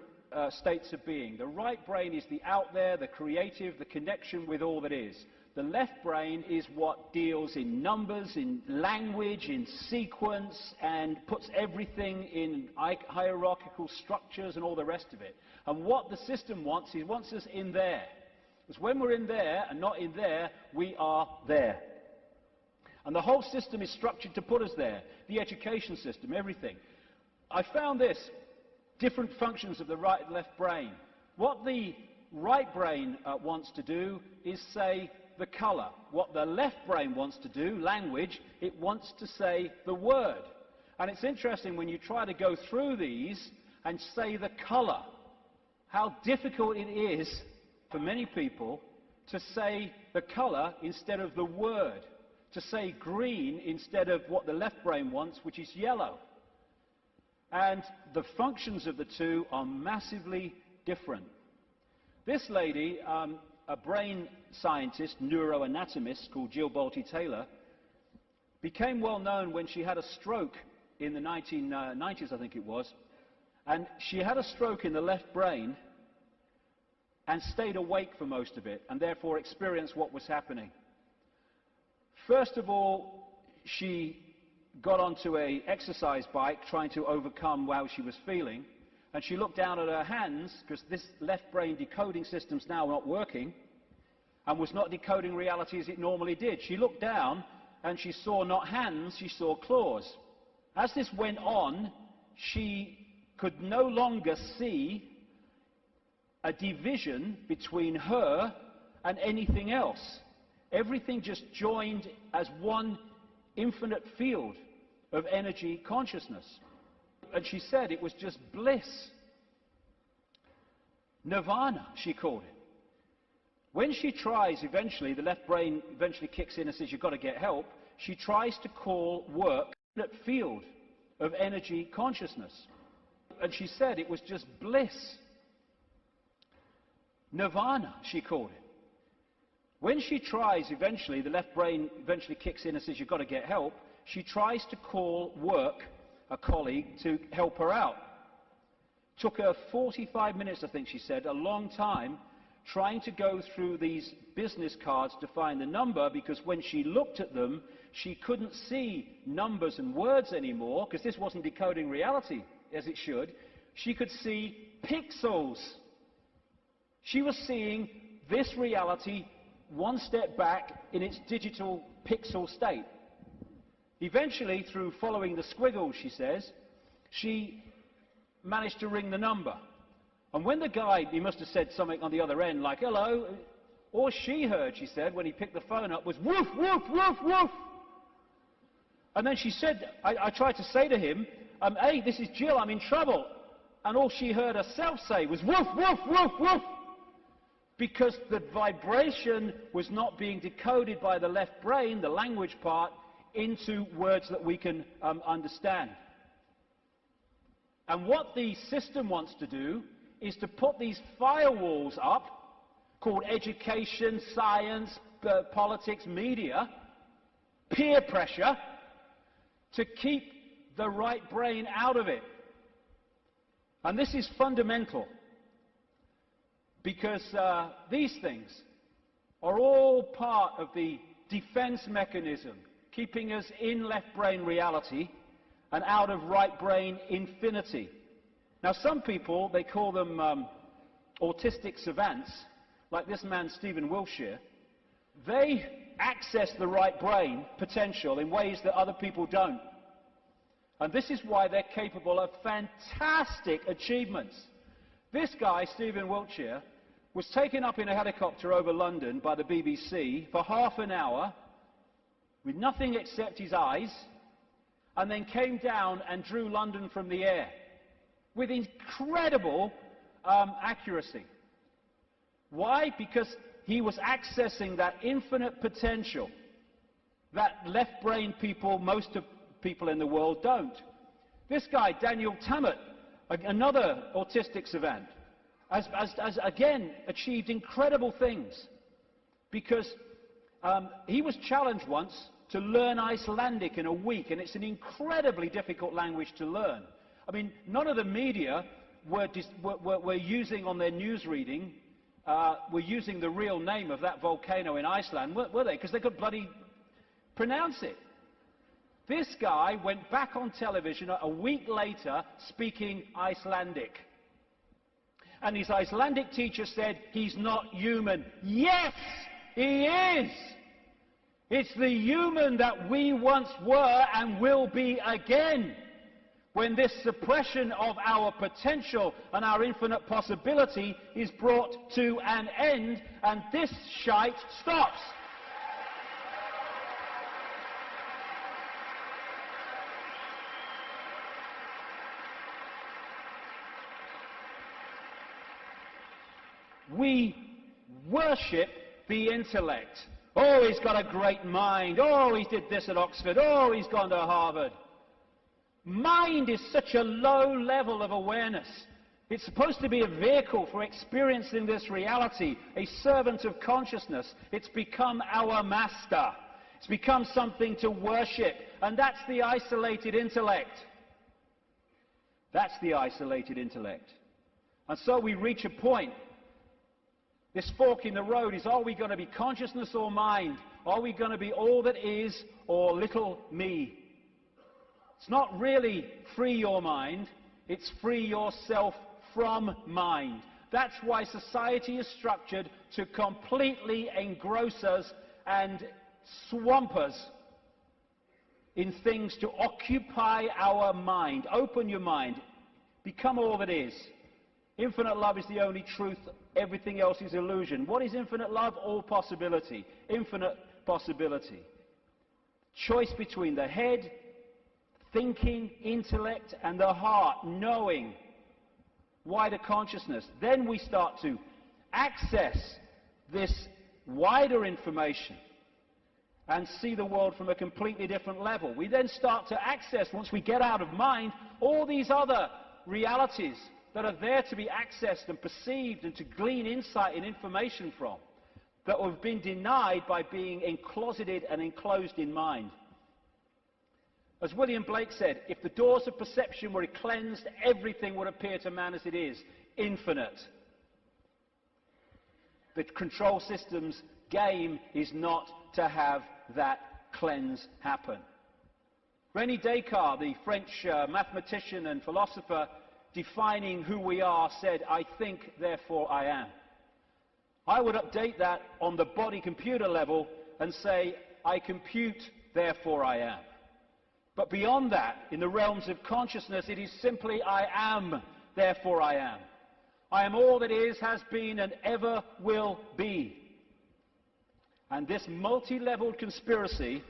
states of being. The right brain is the out there, the creative, the connection with all that is. The left brain is what deals in numbers, in language, in sequence, and puts everything in hierarchical structures and all the rest of it. And what the system wants, it wants us in there. Because when we're in there and not in there, we are there. And the whole system is structured to put us there. The education system, everything. I found this, different functions of the right and left brain. What the right brain wants to do is say the color. What the left brain wants to do, language, it wants to say the word. And it's interesting when you try to go through these and say the color, how difficult it is for many people to say the color instead of the word, to say green instead of what the left brain wants, which is yellow. And the functions of the two are massively different. This lady, a brain scientist, neuroanatomist called Jill Bolte Taylor, became well known when she had a stroke in the 1990s, I think it was. And she had a stroke in the left brain and stayed awake for most of it, and therefore experienced what was happening. First of all, she got onto an exercise bike trying to overcome how she was feeling, and she looked down at her hands, because this left brain decoding system's now not working, and was not decoding reality as it normally did. She looked down, and she saw not hands, she saw claws. As this went on, she could no longer see a division between her and anything else. Everything just joined as one infinite field of energy consciousness. And she said it was just bliss. Nirvana, she called it. When she tries, eventually, the left brain eventually kicks in and says, you've got to get help. She tries to call work that field of energy consciousness. And she said it was just bliss. Nirvana, she called it. When she tries, eventually, the left brain eventually kicks in and says, you've got to get help. She tries to call work, a colleague, to help her out. Took her 45 minutes, I think she said, a long time, trying to go through these business cards to find the number, because when she looked at them, she couldn't see numbers and words anymore, because this wasn't decoding reality as it should. She could see pixels. She was seeing this reality one step back in its digital pixel state. Eventually, through following the squiggles, she says, she managed to ring the number. And when the guy, he must have said something on the other end, like, hello, all she heard, she said, when he picked the phone up, was woof, woof, woof, woof. And then she said, I tried to say to him, hey, this is Jill, I'm in trouble. And all she heard herself say was woof, woof, woof, woof. Because the vibration was not being decoded by the left brain, the language part, into words that we can understand. And what the system wants to do is to put these firewalls up, called education, science, politics, media, peer pressure, to keep the right brain out of it. And this is fundamental, because these things are all part of the defense mechanism, keeping us in left brain reality and out of right brain infinity. Now, some people, they call them autistic savants, like this man, Stephen Wiltshire. They access the right brain potential in ways that other people don't. And this is why they're capable of fantastic achievements. This guy, Stephen Wiltshire, was taken up in a helicopter over London by the BBC for half an hour with nothing except his eyes, and then came down and drew London from the air with incredible accuracy. Why? Because he was accessing that infinite potential that left brain people, most of people in the world, don't. This guy, Daniel Tammet, another autistic savant, has again achieved incredible things, because he was challenged once to learn Icelandic in a week, and it's an incredibly difficult language to learn. I mean, none of the media were using on their news reading, were using the real name of that volcano in Iceland, were they? Because they could bloody pronounce it. This guy went back on television a week later speaking Icelandic. And his Icelandic teacher said, he's not human. Yes, he is! It's the human that we once were and will be again, when this suppression of our potential and our infinite possibility is brought to an end, and this shite stops. We worship the intellect. Oh, he's got a great mind. Oh, he did this at Oxford. Oh, he's gone to Harvard. Mind is such a low level of awareness. It's supposed to be a vehicle for experiencing this reality, a servant of consciousness. It's become our master. It's become something to worship. And that's the isolated intellect. That's the isolated intellect. And so we reach a point. This fork in the road is, are we going to be consciousness or mind? Are we going to be all that is or little me? It's not really free your mind. It's free yourself from mind. That's why society is structured to completely engross us and swamp us in things to occupy our mind. Open your mind. Become all that is. Infinite love is the only truth. Everything else is illusion. What is infinite love? All possibility. Infinite possibility. Choice between the head, thinking, intellect, and the heart, knowing, wider consciousness. Then we start to access this wider information and see the world from a completely different level. We then start to access, once we get out of mind, all these other realities that are there to be accessed and perceived and to glean insight and information from, that have been denied by being encloseted and enclosed in mind. As William Blake said, if the doors of perception were cleansed, everything would appear to man as it is, infinite. The control system's game is not to have that cleanse happen. René Descartes, the French mathematician and philosopher, defining who we are, said, "I think, therefore I am." I would update that on the body-computer level and say, "I compute, therefore I am." But beyond that, in the realms of consciousness, it is simply I am, therefore I am. I am all that is, has been, and ever will be. And this multi-leveled conspiracy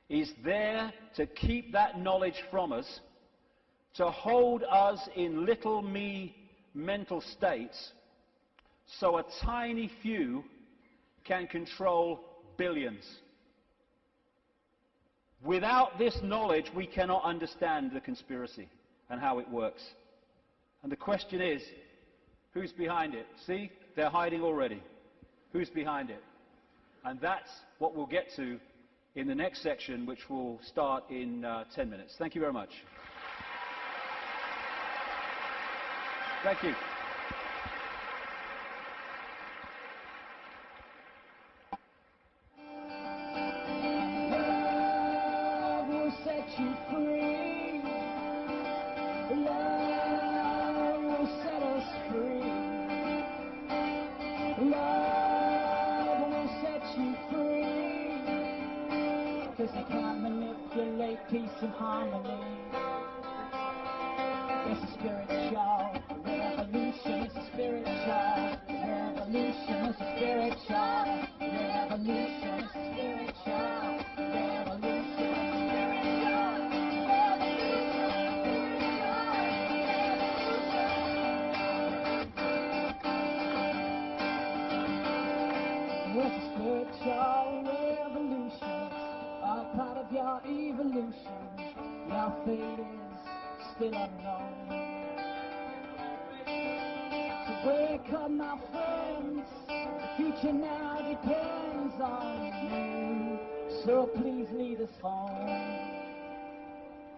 is there to keep that knowledge from us, to hold us in little me mental states, so a tiny few can control billions. Without this knowledge, we cannot understand the conspiracy and how it works. And the question is, who's behind it? See, they're hiding already. Who's behind it? And that's what we'll get to in the next section, which will start in 10 minutes. Thank you very much. Thank you. Peace and harmony. It's a spiritual revolution. It's a spiritual revolution. It's a spiritual revolution. It's a spiritual revolution. It's a spiritual revolution. It's all part of your evolution. Your fate is still unknown. So wake up, my friends. The future now depends on you. So please leave us home.